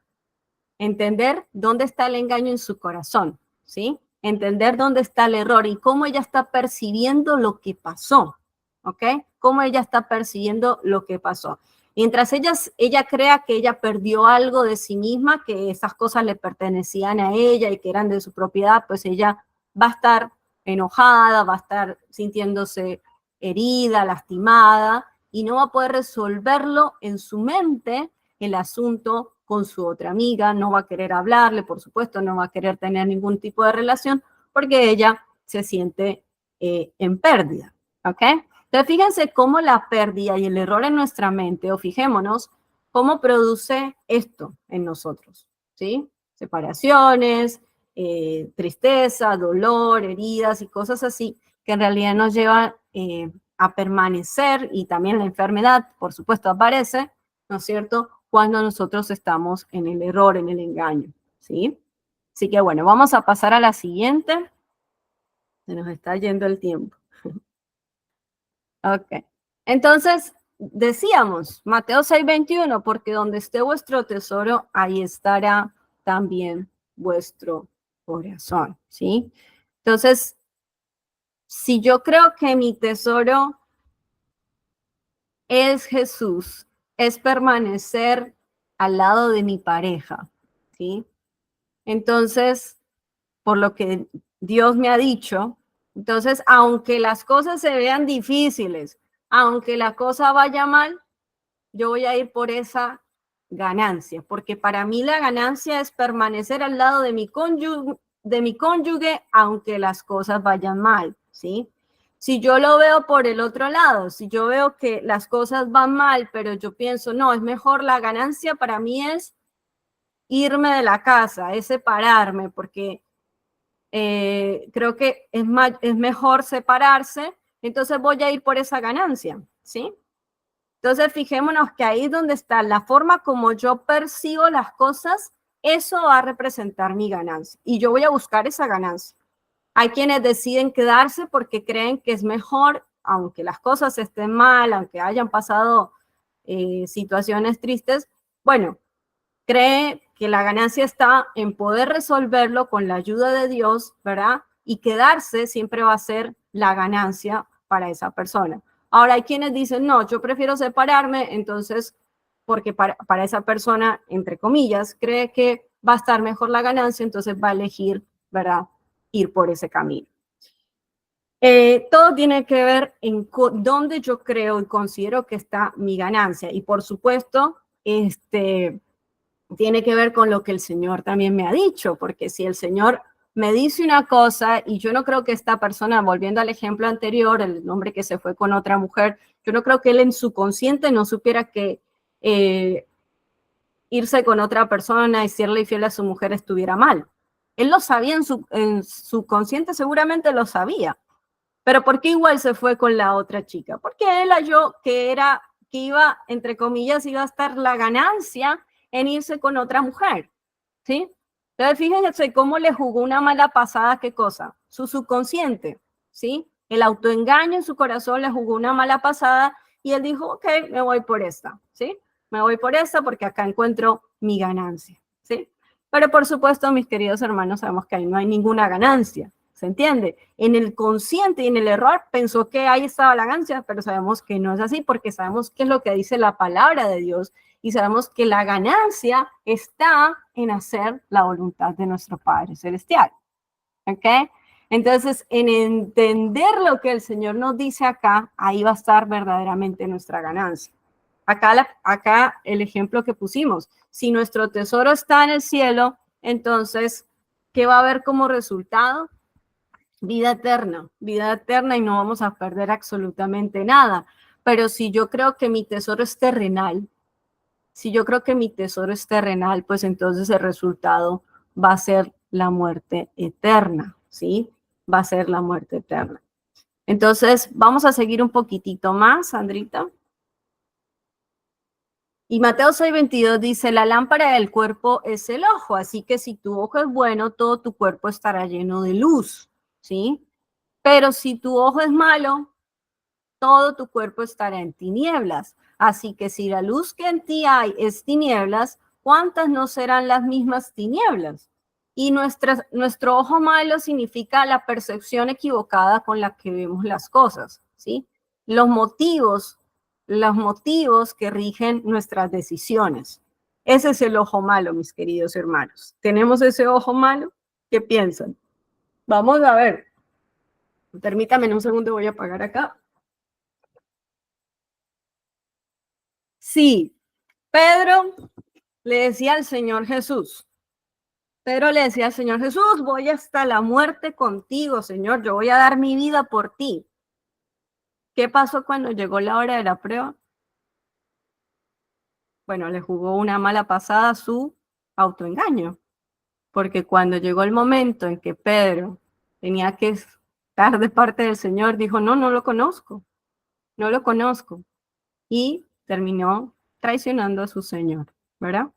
Entender dónde está el engaño en su corazón, ¿sí? Entender dónde está el error y cómo ella está percibiendo lo que pasó, ¿ok? Cómo ella está percibiendo lo que pasó. Mientras ella crea que ella perdió algo de sí misma, que esas cosas le pertenecían a ella y que eran de su propiedad, pues ella va a estar enojada, va a estar sintiéndose herida, lastimada, y no va a poder resolverlo en su mente el asunto con su otra amiga, no va a querer hablarle, por supuesto, no va a querer tener ningún tipo de relación porque ella se siente en pérdida, ¿ok? Entonces, fíjense cómo la pérdida y el error en nuestra mente, o fijémonos, cómo produce esto en nosotros, ¿sí? Separaciones, tristeza, dolor, heridas y cosas así, que en realidad nos llevan a permanecer, y también la enfermedad, por supuesto, aparece, ¿no es cierto?, cuando nosotros estamos en el error, en el engaño, ¿sí? Así que bueno, vamos a pasar a la siguiente. Se nos está yendo el tiempo. Ok. Entonces, decíamos, Mateo 6:21, porque donde esté vuestro tesoro, ahí estará también vuestro corazón, ¿sí? Entonces, si yo creo que mi tesoro es Jesús, es permanecer al lado de mi pareja, ¿sí? Entonces, por lo que Dios me ha dicho, entonces, aunque las cosas se vean difíciles, aunque la cosa vaya mal, yo voy a ir por esa ganancia, porque para mí la ganancia es permanecer al lado de mi cónyuge, aunque las cosas vayan mal, ¿sí? Si yo lo veo por el otro lado, si yo veo que las cosas van mal, pero yo pienso, no, es mejor la ganancia para mí es irme de la casa, es separarme, porque creo que es mejor separarse, entonces voy a ir por esa ganancia, ¿sí? Entonces, fijémonos que ahí es donde está la forma como yo percibo las cosas, eso va a representar mi ganancia y yo voy a buscar esa ganancia. Hay quienes deciden quedarse porque creen que es mejor, aunque las cosas estén mal, aunque hayan pasado situaciones tristes, bueno, cree que la ganancia está en poder resolverlo con la ayuda de Dios, ¿verdad? Y quedarse siempre va a ser la ganancia para esa persona. Ahora hay quienes dicen, no, yo prefiero separarme, entonces, porque para esa persona, entre comillas, cree que va a estar mejor la ganancia, entonces va a elegir, ¿verdad?, ir por ese camino. Todo tiene que ver en dónde yo creo y considero que está mi ganancia. Y por supuesto, tiene que ver con lo que el Señor también me ha dicho, porque si el Señor me dice una cosa y yo no creo que esta persona, volviendo al ejemplo anterior, el hombre que se fue con otra mujer, yo no creo que él en su consciente no supiera que irse con otra persona y serle infiel a su mujer estuviera mal, Él lo sabía en su consciente, seguramente lo sabía. Pero ¿por qué igual se fue con la otra chica? Porque él halló que iba, entre comillas, iba a estar la ganancia en irse con otra mujer, ¿sí? Entonces, fíjense cómo le jugó una mala pasada, ¿qué cosa? Su subconsciente, ¿sí? El autoengaño en su corazón le jugó una mala pasada y él dijo, ok, me voy por esta, ¿sí? Me voy por esta porque acá encuentro mi ganancia, ¿sí? Pero por supuesto, mis queridos hermanos, sabemos que ahí no hay ninguna ganancia, ¿se entiende? En el consciente y en el error pensó que ahí estaba la ganancia, pero sabemos que no es así porque sabemos qué es lo que dice la palabra de Dios y sabemos que la ganancia está en hacer la voluntad de nuestro Padre Celestial, ¿ok? Entonces, en entender lo que el Señor nos dice acá, ahí va a estar verdaderamente nuestra ganancia. Acá el ejemplo que pusimos, si nuestro tesoro está en el cielo, entonces, ¿qué va a haber como resultado? Vida eterna y no vamos a perder absolutamente nada. Pero si yo creo que mi tesoro es terrenal, pues entonces el resultado va a ser la muerte eterna, ¿sí? Va a ser la muerte eterna. Entonces, vamos a seguir un poquitito más, Sandrita. Y Mateo 6:22 dice, la lámpara del cuerpo es el ojo, así que si tu ojo es bueno, todo tu cuerpo estará lleno de luz, ¿sí? Pero si tu ojo es malo, todo tu cuerpo estará en tinieblas. Así que si la luz que en ti hay es tinieblas, ¿cuántas no serán las mismas tinieblas? Y nuestro ojo malo significa la percepción equivocada con la que vemos las cosas, ¿sí? Los motivos que rigen nuestras decisiones. Ese es el ojo malo, mis queridos hermanos. ¿Tenemos ese ojo malo? ¿Qué piensan? Vamos a ver. Permítame un segundo, voy a apagar acá. Sí, Pedro le decía al Señor Jesús, voy hasta la muerte contigo, Señor, yo voy a dar mi vida por ti. ¿Qué pasó cuando llegó la hora de la prueba? Bueno, le jugó una mala pasada a su autoengaño, porque cuando llegó el momento en que Pedro tenía que estar de parte del Señor, dijo, no lo conozco, y terminó traicionando a su Señor, ¿verdad?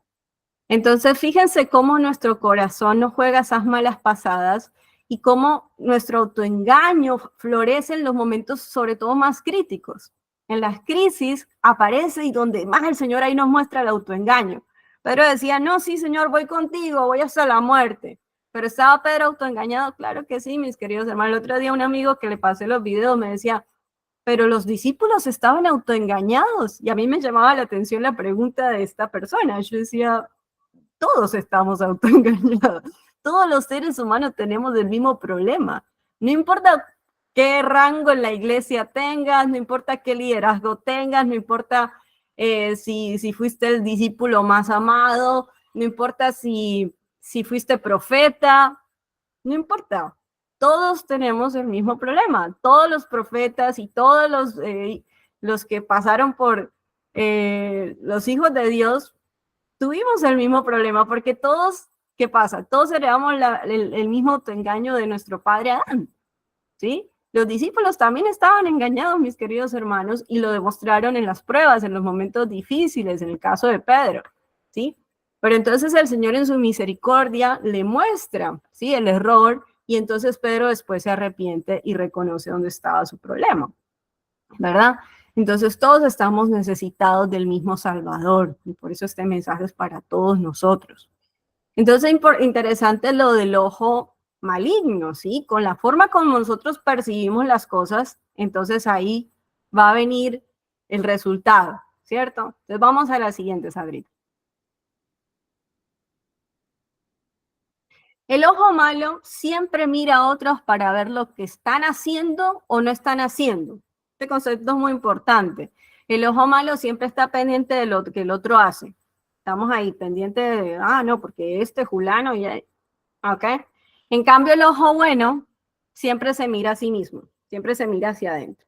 Entonces, fíjense cómo nuestro corazón nos juega esas malas pasadas y cómo nuestro autoengaño florece en los momentos, sobre todo, más críticos. En las crisis aparece y donde más el Señor ahí nos muestra el autoengaño. Pedro decía, no, sí, Señor, voy contigo, voy hasta la muerte. Pero ¿estaba Pedro autoengañado? Claro que sí, mis queridos hermanos. El otro día un amigo que le pasé los videos me decía, pero los discípulos estaban autoengañados. Y a mí me llamaba la atención la pregunta de esta persona. Yo decía, todos estamos autoengañados. Todos los seres humanos tenemos el mismo problema. No importa qué rango en la iglesia tengas, no importa qué liderazgo tengas, no importa si fuiste el discípulo más amado, no importa si fuiste profeta, no importa. Todos tenemos el mismo problema. Todos los profetas y todos los que pasaron por los hijos de Dios tuvimos el mismo problema, porque todos, ¿qué pasa? Todos heredamos el mismo autoengaño de nuestro padre Adán, ¿sí? Los discípulos también estaban engañados, mis queridos hermanos, y lo demostraron en las pruebas, en los momentos difíciles, en el caso de Pedro, ¿sí? Pero entonces el Señor en su misericordia le muestra, ¿sí? El error, y entonces Pedro después se arrepiente y reconoce dónde estaba su problema, ¿verdad? Entonces todos estamos necesitados del mismo Salvador, y por eso este mensaje es para todos nosotros. Entonces interesante lo del ojo maligno, ¿sí? Con la forma como nosotros percibimos las cosas, entonces ahí va a venir el resultado, ¿cierto? Entonces vamos a la siguiente, Sabrina. El ojo malo siempre mira a otros para ver lo que están haciendo o no están haciendo. Este concepto es muy importante. El ojo malo siempre está pendiente de lo que el otro hace. Estamos ahí pendientes de, no, porque fulano y ¿ok? En cambio, el ojo bueno siempre se mira a sí mismo, siempre se mira hacia adentro.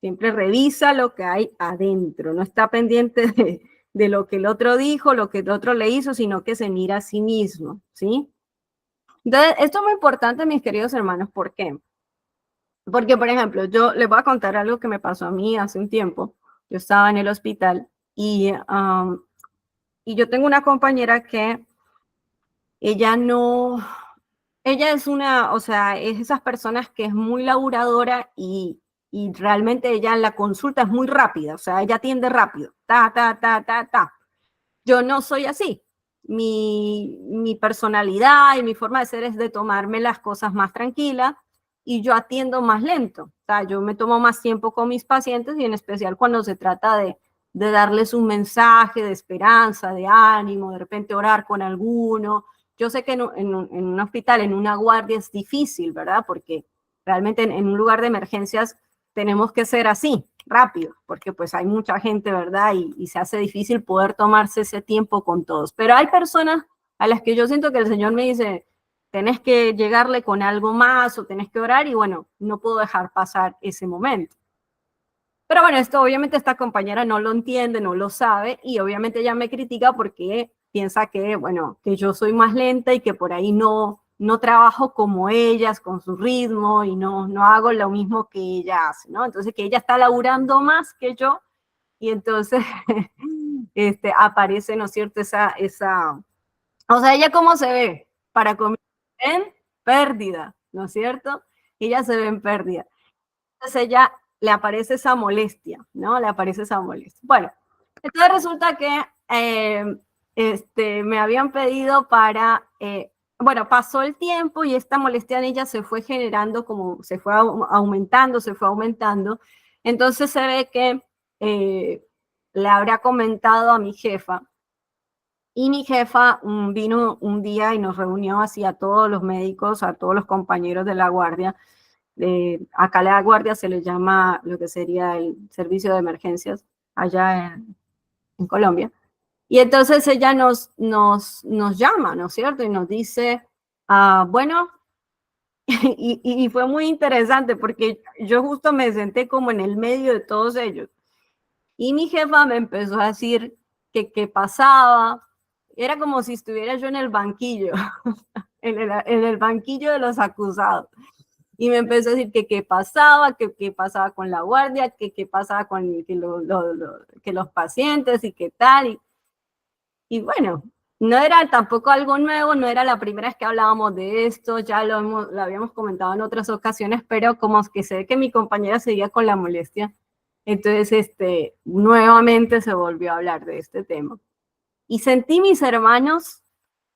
Siempre revisa lo que hay adentro, no está pendiente de lo que el otro dijo, lo que el otro le hizo, sino que se mira a sí mismo, ¿sí? Entonces, esto es muy importante, mis queridos hermanos. ¿Por qué? Porque, por ejemplo, yo les voy a contar algo que me pasó a mí hace un tiempo. Yo estaba en el hospital y yo tengo una compañera que ella no, ella es una, o sea, es esas personas que es muy laburadora y realmente ella en la consulta es muy rápida, o sea, ella atiende rápido, ta, ta, ta, ta, ta. Yo no soy así. Mi personalidad y mi forma de ser es de tomarme las cosas más tranquilas y yo atiendo más lento. O sea, yo me tomo más tiempo con mis pacientes y en especial cuando se trata de darles un mensaje de esperanza, de ánimo, de repente orar con alguno. Yo sé que en un hospital, en una guardia es difícil, ¿verdad? Porque realmente en un lugar de emergencias tenemos que ser así, rápido, porque pues hay mucha gente, ¿verdad? Y se hace difícil poder tomarse ese tiempo con todos. Pero hay personas a las que yo siento que el Señor me dice, tenés que llegarle con algo más o tenés que orar y bueno, no puedo dejar pasar ese momento. Pero bueno, esto obviamente esta compañera no lo entiende, no lo sabe y obviamente ella me critica porque piensa que, bueno, que yo soy más lenta y que por ahí no trabajo como ellas, con su ritmo y no hago lo mismo que ella hace, ¿no? Entonces que ella está laburando más que yo y entonces aparece, ¿no es cierto? O sea, ella cómo se ve para comer en pérdida, ¿no es cierto? Ella se ve en pérdida. Entonces ella le aparece esa molestia, ¿no? Le aparece esa molestia. Bueno, entonces resulta que me habían pedido para, bueno, pasó el tiempo y esta molestia en ella se fue generando, como se fue aumentando, se fue aumentando. Entonces se ve que le habrá comentado a mi jefa y mi jefa vino un día y nos reunió así a todos los médicos, a todos los compañeros de la guardia. Acá a la guardia se le llama lo que sería el servicio de emergencias allá en Colombia. Y entonces ella nos llama, ¿no es cierto? Y nos dice, bueno, y fue muy interesante porque yo justo me senté como en el medio de todos ellos. Y mi jefa me empezó a decir que qué pasaba. Era como si estuviera yo en el banquillo, en el banquillo de los acusados. Y me empezó a decir que qué pasaba, que qué pasaba con la guardia, que qué pasaba con que los pacientes y qué tal. Y bueno, no era tampoco algo nuevo, no era la primera vez que hablábamos de esto, ya lo habíamos comentado en otras ocasiones, pero como que sé que mi compañera seguía con la molestia, entonces nuevamente se volvió a hablar de este tema. Y sentí mis hermanos,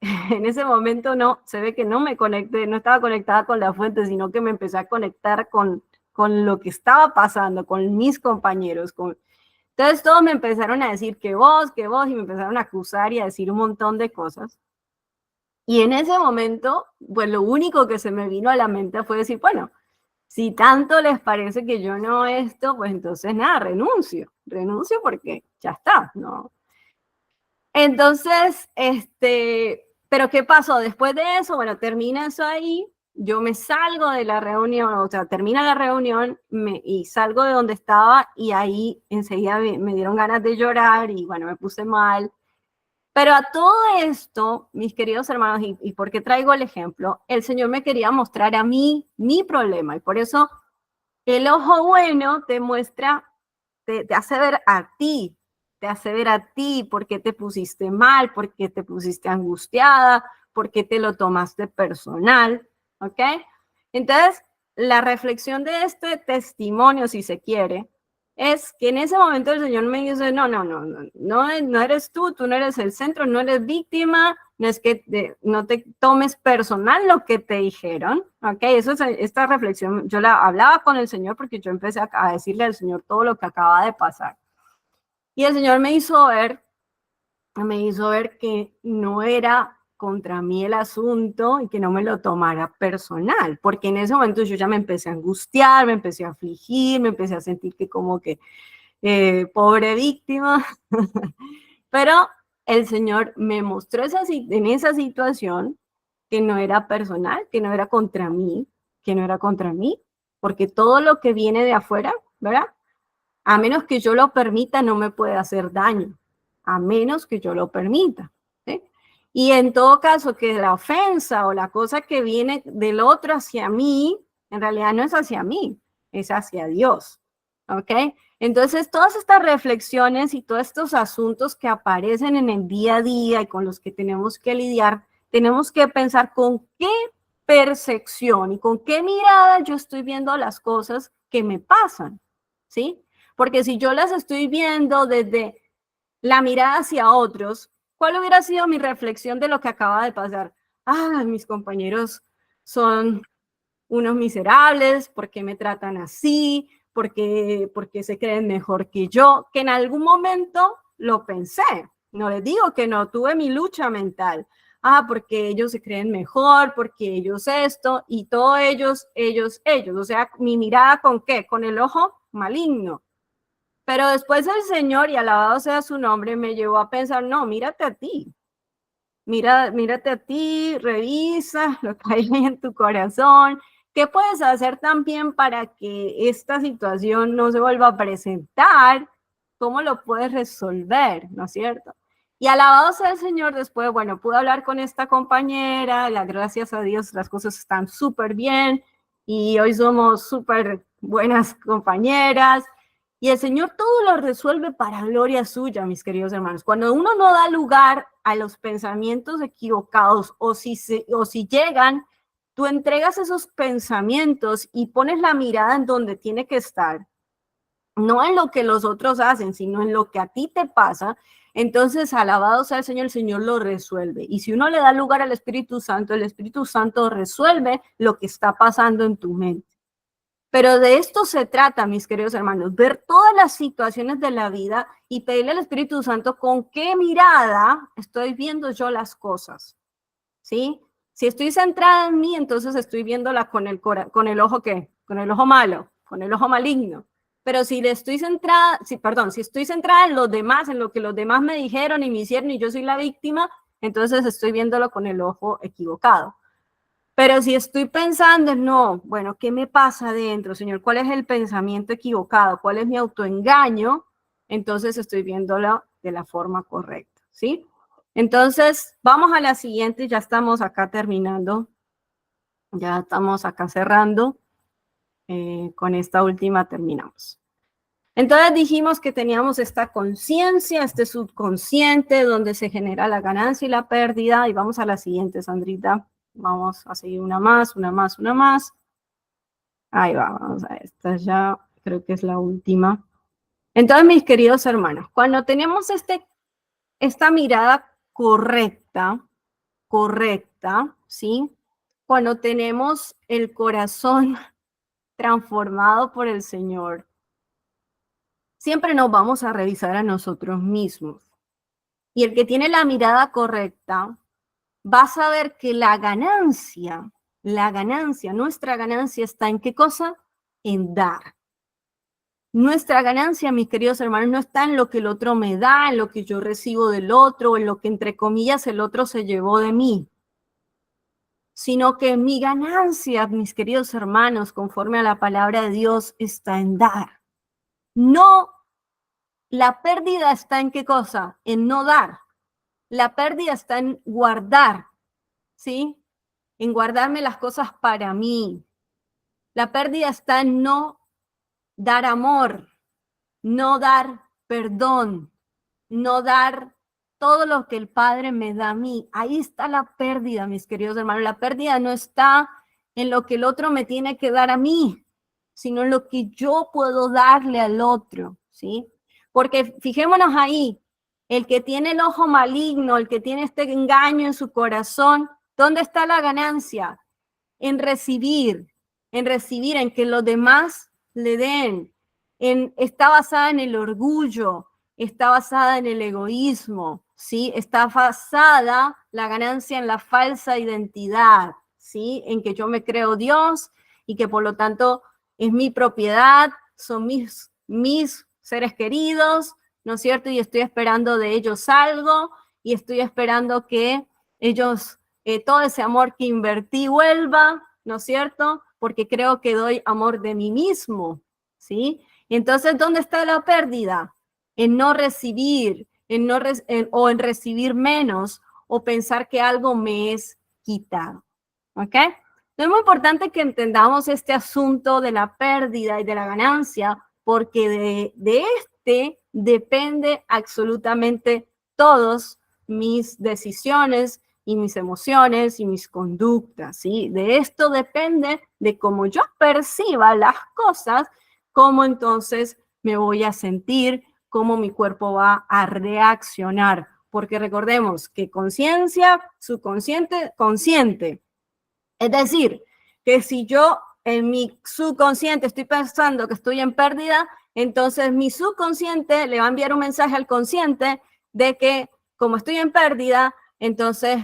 en ese momento no, se ve que no me conecté, no estaba conectada con la fuente, sino que me empecé a conectar con lo que estaba pasando, con mis compañeros, entonces todos me empezaron a decir que vos, y me empezaron a acusar y a decir un montón de cosas. Y en ese momento, pues lo único que se me vino a la mente fue decir, bueno, si tanto les parece que yo no esto, pues entonces nada, renuncio porque ya está, ¿no? Entonces, pero ¿qué pasó? Después de eso, bueno, termina eso ahí, yo me salgo de la reunión, o sea, termina la reunión y salgo de donde estaba y ahí enseguida me dieron ganas de llorar y bueno, me puse mal. Pero a todo esto, mis queridos hermanos, y por qué traigo el ejemplo, el Señor me quería mostrar a mí mi problema y por eso el ojo bueno te muestra, te hace ver a ti, te hace ver a ti por qué te pusiste mal, por qué te pusiste angustiada, por qué te lo tomaste personal, ¿ok? Entonces, la reflexión de este testimonio, si se quiere, es que en ese momento el Señor me dice, no eres tú no eres el centro, no eres víctima, no es que no te tomes personal lo que te dijeron, ¿ok? Esta reflexión, yo la hablaba con el Señor porque yo empecé a decirle al Señor todo lo que acaba de pasar. Y el Señor me hizo ver que no era contra mí el asunto y que no me lo tomara personal, porque en ese momento yo ya me empecé a angustiar, me empecé a afligir, me empecé a sentir que como que pobre víctima, pero el Señor me mostró en esa situación que no era personal, que no era contra mí, porque todo lo que viene de afuera, ¿verdad? A menos que yo lo permita, no me puede hacer daño, a menos que yo lo permita, ¿sí? Y en todo caso, que la ofensa o la cosa que viene del otro hacia mí, en realidad no es hacia mí, es hacia Dios. ¿Ok? Entonces, todas estas reflexiones y todos estos asuntos que aparecen en el día a día y con los que tenemos que lidiar, tenemos que pensar con qué percepción y con qué mirada yo estoy viendo las cosas que me pasan, ¿sí? Porque si yo las estoy viendo desde la mirada hacia otros, ¿cuál hubiera sido mi reflexión de lo que acaba de pasar? Ah, mis compañeros son unos miserables, ¿por qué me tratan así? Porque se creen mejor que yo, que en algún momento lo pensé. No les digo que no, tuve mi lucha mental. Ah, porque ellos se creen mejor, porque ellos esto, y todos ellos. O sea, mi mirada ¿con qué? Con el ojo maligno. Pero después el Señor, y alabado sea su nombre, me llevó a pensar, no, mírate a ti. Mírate a ti, revisa lo que hay en tu corazón. ¿Qué puedes hacer también para que esta situación no se vuelva a presentar? ¿Cómo lo puedes resolver? ¿No es cierto? Y alabado sea el Señor, después, bueno, pude hablar con esta compañera, gracias a Dios las cosas están súper bien y hoy somos súper buenas compañeras. Y el Señor todo lo resuelve para gloria suya, mis queridos hermanos. Cuando uno no da lugar a los pensamientos equivocados o si llegan, tú entregas esos pensamientos y pones la mirada en donde tiene que estar, no en lo que los otros hacen, sino en lo que a ti te pasa. Entonces, alabado sea el Señor lo resuelve. Y si uno le da lugar al Espíritu Santo, el Espíritu Santo resuelve lo que está pasando en tu mente. Pero de esto se trata, mis queridos hermanos, ver todas las situaciones de la vida y pedirle al Espíritu Santo con qué mirada estoy viendo yo las cosas, ¿sí? Si estoy centrada en mí, entonces estoy viéndola con el ojo ¿qué? Con el ojo malo, con el ojo maligno. Pero si estoy centrada en los demás, en lo que los demás me dijeron y me hicieron y yo soy la víctima, entonces estoy viéndolo con el ojo equivocado. Pero si estoy pensando en, no, bueno, ¿qué me pasa adentro, Señor? ¿Cuál es el pensamiento equivocado? ¿Cuál es mi autoengaño? Entonces estoy viéndolo de la forma correcta, ¿sí? Entonces, vamos a la siguiente, ya estamos acá terminando, ya estamos acá cerrando, con esta última terminamos. Entonces dijimos que teníamos esta conciencia, este subconsciente, donde se genera la ganancia y la pérdida, y vamos a la siguiente, Sandrita. Vamos a seguir una más. Ahí va, vamos a esta ya, creo que es la última. Entonces, mis queridos hermanos, cuando tenemos esta mirada correcta, ¿sí? Cuando tenemos el corazón transformado por el Señor, siempre nos vamos a revisar a nosotros mismos. Y el que tiene la mirada correcta, va a saber que nuestra ganancia está en ¿qué cosa? En dar. Nuestra ganancia, mis queridos hermanos, no está en lo que el otro me da, en lo que yo recibo del otro, en lo que entre comillas el otro se llevó de mí, sino que mi ganancia, mis queridos hermanos, conforme a la palabra de Dios, está en dar. No, la pérdida está en ¿qué cosa? En no dar. La pérdida está en guardar, ¿sí? En guardarme las cosas para mí. La pérdida está en no dar amor, no dar perdón, no dar todo lo que el Padre me da a mí. Ahí está la pérdida, mis queridos hermanos. La pérdida no está en lo que el otro me tiene que dar a mí, sino en lo que yo puedo darle al otro, ¿sí? Porque fijémonos ahí, el que tiene el ojo maligno, el que tiene este engaño en su corazón, ¿dónde está la ganancia? En recibir, en que los demás le den. Está basada en el orgullo, está basada en el egoísmo, ¿sí? Está basada la ganancia en la falsa identidad, ¿sí? En que yo me creo Dios y que por lo tanto es mi propiedad, son mis seres queridos, ¿no es cierto? Y estoy esperando de ellos algo y estoy esperando que ellos, todo ese amor que invertí vuelva, ¿no es cierto? Porque creo que doy amor de mí mismo, ¿sí? Entonces, ¿dónde está la pérdida? En no recibir, en recibir menos, o pensar que algo me es quitado. ¿Ok? Es muy importante que entendamos este asunto de la pérdida y de la ganancia, porque de este depende absolutamente todos mis decisiones y mis emociones y mis conductas, ¿sí? De esto depende de cómo yo perciba las cosas, cómo entonces me voy a sentir, cómo mi cuerpo va a reaccionar. Porque recordemos que conciencia, subconsciente, consciente. Es decir, que si yo en mi subconsciente estoy pensando que estoy en pérdida, entonces mi subconsciente le va a enviar un mensaje al consciente de que como estoy en pérdida, entonces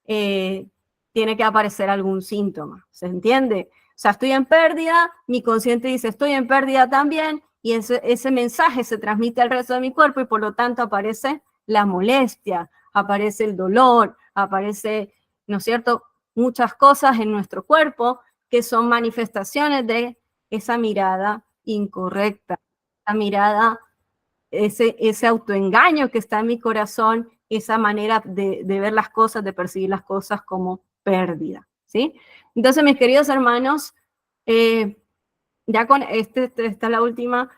tiene que aparecer algún síntoma. ¿Se entiende? O sea, estoy en pérdida, mi consciente dice estoy en pérdida también, y ese mensaje se transmite al resto de mi cuerpo y por lo tanto aparece la molestia, aparece el dolor, aparece, ¿no es cierto?, muchas cosas en nuestro cuerpo que son manifestaciones de esa mirada incorrecta, esa mirada, ese autoengaño que está en mi corazón, esa manera de ver las cosas, de percibir las cosas como pérdida, ¿sí? Entonces, mis queridos hermanos, ya con esta es la última,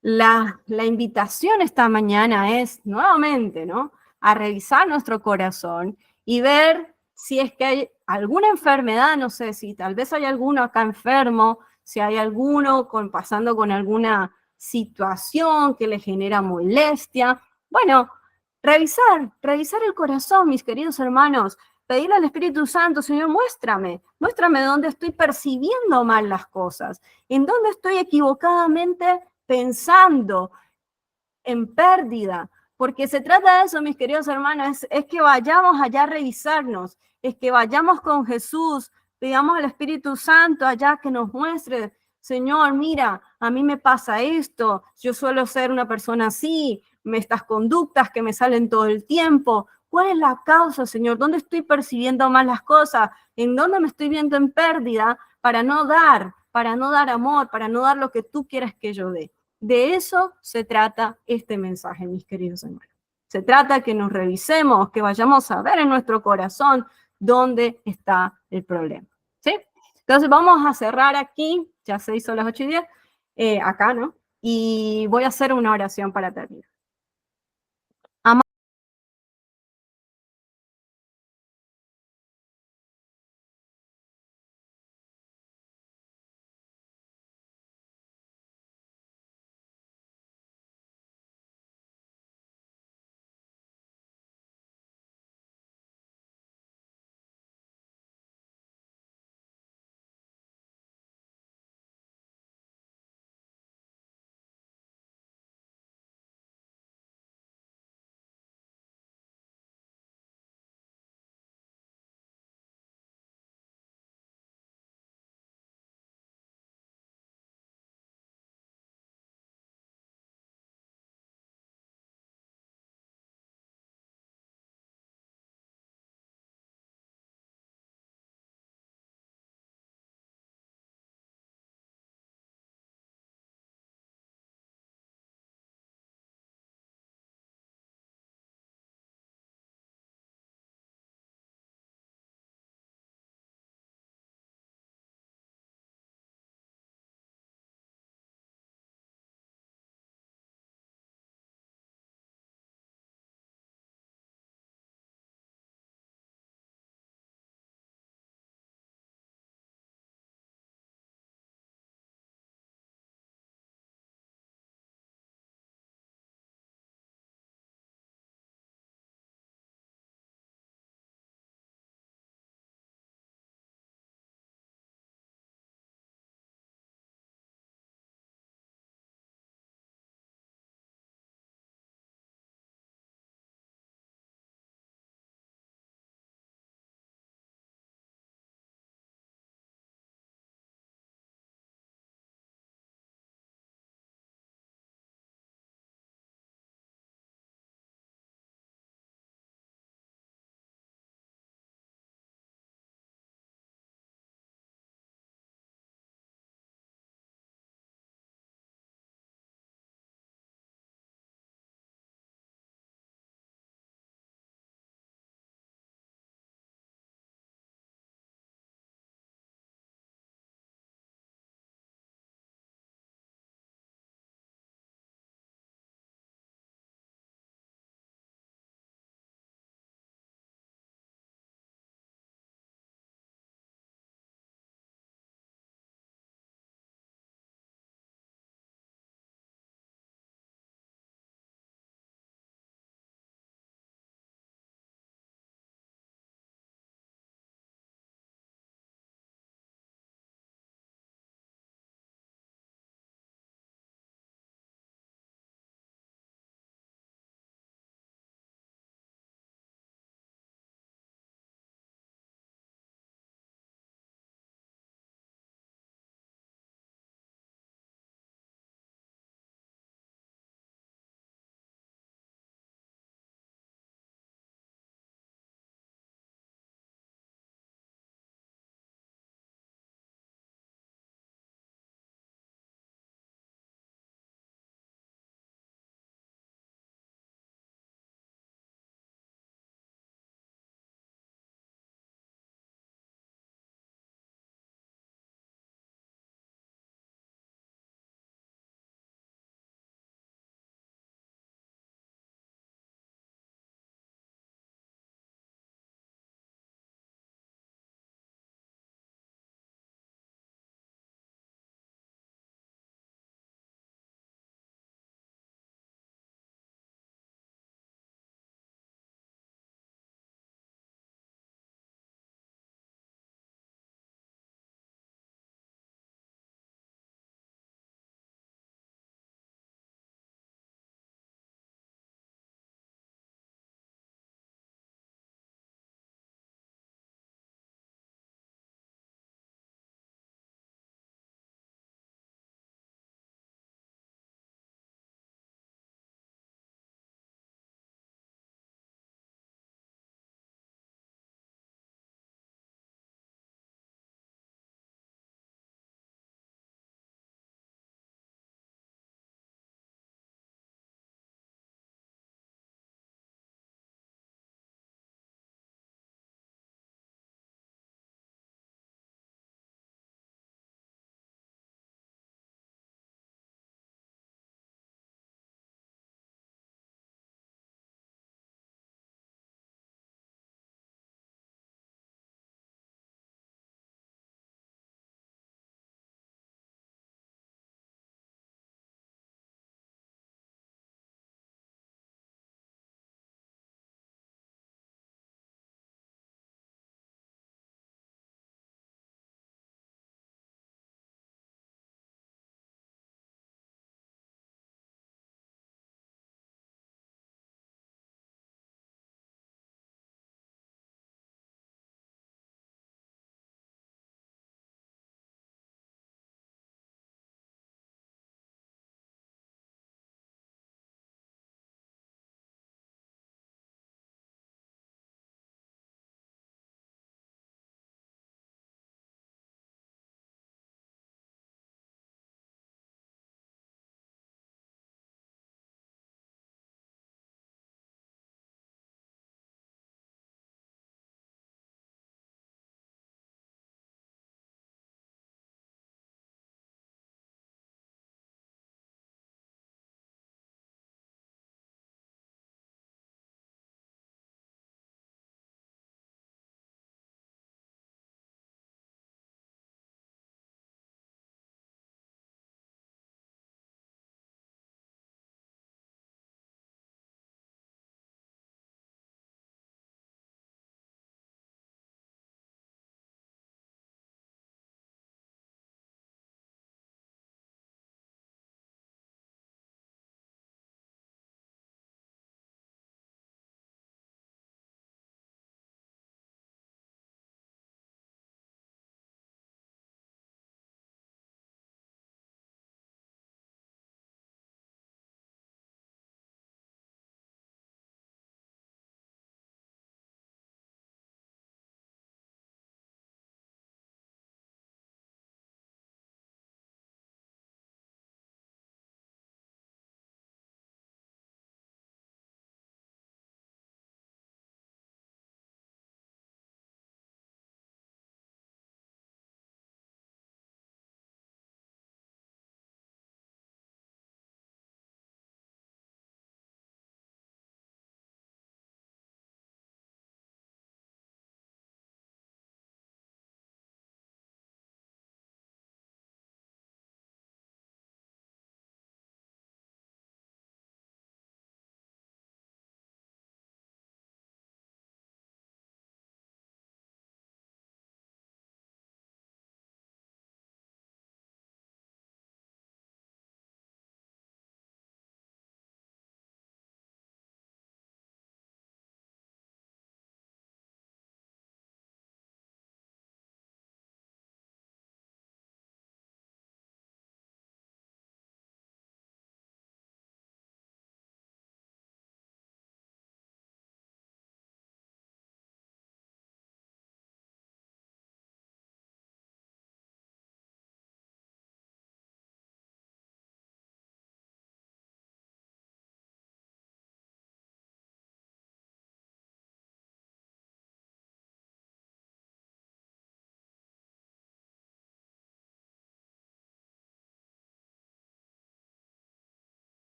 la invitación esta mañana es nuevamente, ¿no?, a revisar nuestro corazón y ver si es que hay alguna enfermedad, no sé, si tal vez hay alguno acá enfermo, si hay alguno pasando con alguna situación que le genera molestia. Bueno, revisar el corazón, mis queridos hermanos, pedirle al Espíritu Santo, Señor, muéstrame dónde estoy percibiendo mal las cosas, en dónde estoy equivocadamente pensando en pérdida, porque se trata de eso, mis queridos hermanos, es que vayamos allá a revisarnos, es que vayamos con Jesús, pidamos al Espíritu Santo allá que nos muestre, Señor, mira, a mí me pasa esto, yo suelo ser una persona así, estas conductas que me salen todo el tiempo. ¿Cuál es la causa, Señor? ¿Dónde estoy percibiendo mal las cosas? ¿En dónde me estoy viendo en pérdida para no dar amor, para no dar lo que tú quieres que yo dé? De eso se trata este mensaje, mis queridos hermanos. Se trata que nos revisemos, que vayamos a ver en nuestro corazón dónde está el problema, ¿sí? Entonces vamos a cerrar aquí, ya se hizo las 8:10, acá, ¿no? Y voy a hacer una oración para terminar.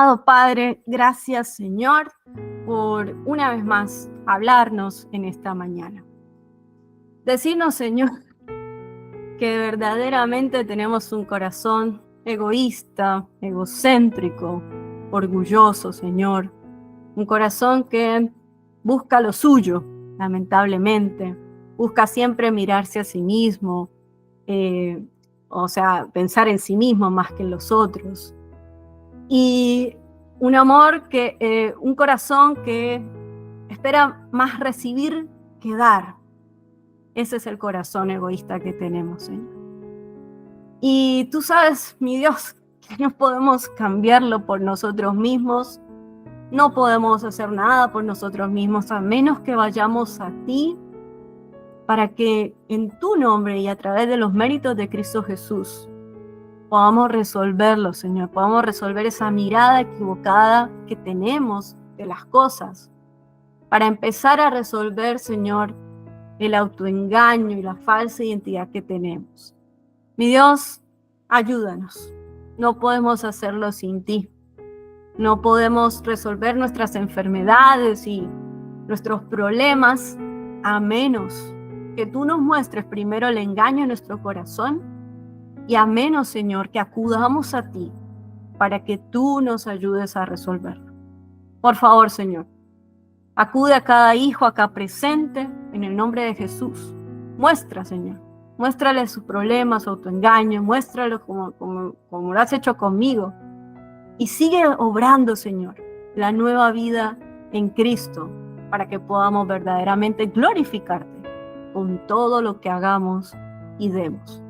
Amado Padre, gracias Señor por una vez más hablarnos en esta mañana. Decirnos, Señor, que verdaderamente tenemos un corazón egoísta, egocéntrico, orgulloso, Señor. Un corazón que busca lo suyo, lamentablemente. Busca siempre mirarse a sí mismo, pensar en sí mismo más que en los otros. Y un corazón que espera más recibir que dar. Ese es el corazón egoísta que tenemos, Señor. Y tú sabes, mi Dios, que no podemos cambiarlo por nosotros mismos. No podemos hacer nada por nosotros mismos, a menos que vayamos a ti, para que en tu nombre y a través de los méritos de Cristo Jesús podamos resolverlo, Señor. Podamos resolver esa mirada equivocada que tenemos de las cosas. Para empezar a resolver, Señor, el autoengaño y la falsa identidad que tenemos. Mi Dios, ayúdanos. No podemos hacerlo sin ti. No podemos resolver nuestras enfermedades y nuestros problemas a menos que tú nos muestres primero el engaño en nuestro corazón y a menos, Señor, que acudamos a ti para que tú nos ayudes a resolverlo. Por favor, Señor, acude a cada hijo acá presente en el nombre de Jesús. Muestra, Señor, muéstrale sus problemas, su autoengaño, muéstralo como lo has hecho conmigo. Y sigue obrando, Señor, la nueva vida en Cristo para que podamos verdaderamente glorificarte con todo lo que hagamos y demos.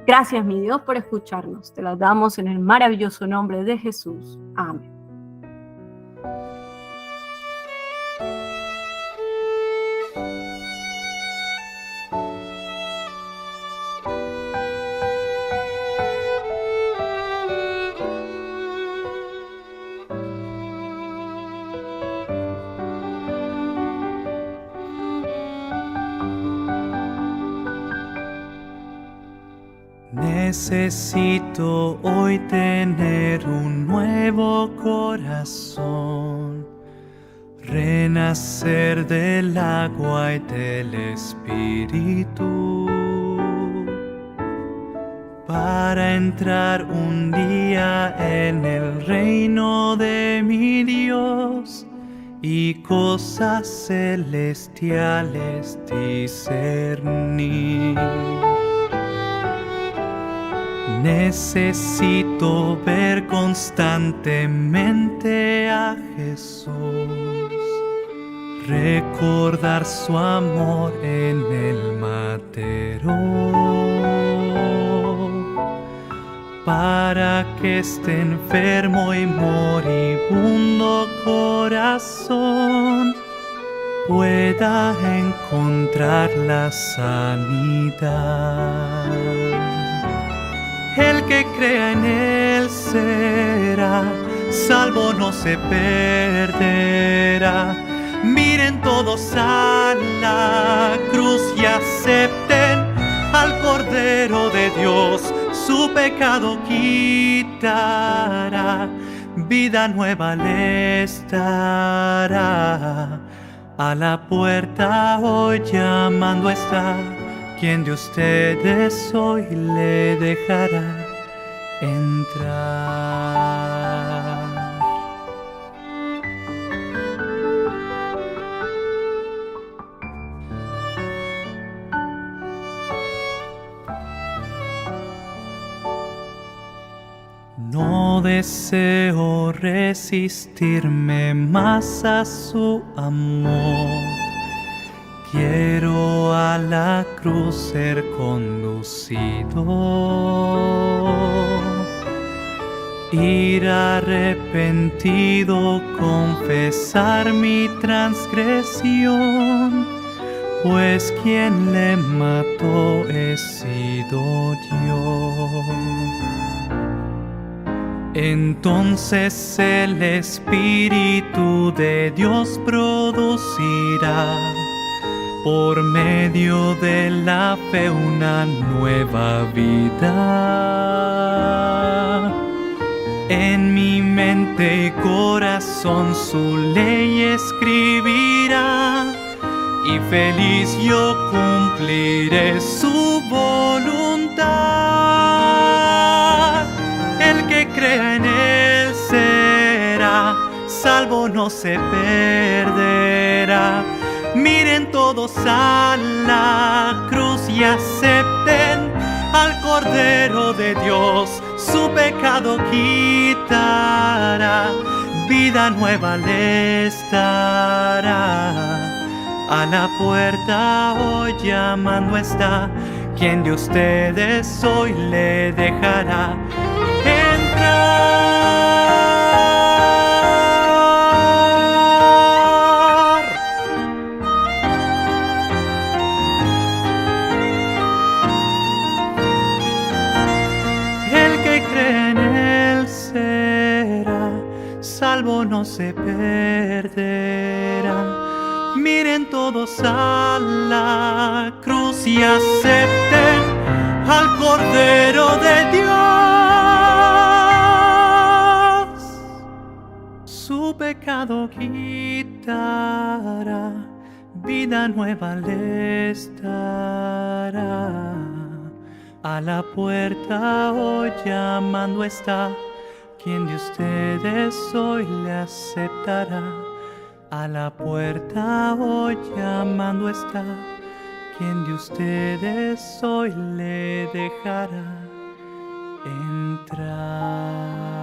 Gracias, mi Dios, por escucharnos. Te las damos en el maravilloso nombre de Jesús. Amén. Necesito hoy tener un nuevo corazón, renacer del agua y del Espíritu, para entrar un día en el reino de mi Dios y cosas celestiales discernir. Necesito ver constantemente a Jesús, recordar su amor en el madero, para que este enfermo y moribundo corazón pueda encontrar la sanidad. El que crea en Él será salvo, no se perderá. Miren todos a la cruz y acepten al Cordero de Dios. Su pecado quitará, vida nueva les dará. A la puerta hoy llamando está. ¿Quién de ustedes hoy le dejará entrar? No deseo resistirme más a su amor. Quiero a la cruz ser conducido, ir arrepentido, confesar mi transgresión, pues quien le mató he sido yo. Entonces el Espíritu de Dios producirá por medio de la fe una nueva vida. En mi mente mente y corazón su ley escribirá, y feliz yo cumpliré su voluntad. El que crea en él será salvo, no se perderá. Miren todos a la cruz y acepten al Cordero de Dios, su pecado quitará, vida nueva les dará. A la puerta hoy llamando está, quien de ustedes hoy le dejará entrar. El que cree en él será salvo, no se perderá. Miren todos a la cruz y acepten al Cordero de Dios. Su pecado quitará, vida nueva les dará. A la puerta hoy llamando está, quien de ustedes hoy le aceptará. A la puerta hoy llamando está, quien de ustedes hoy le dejará entrar.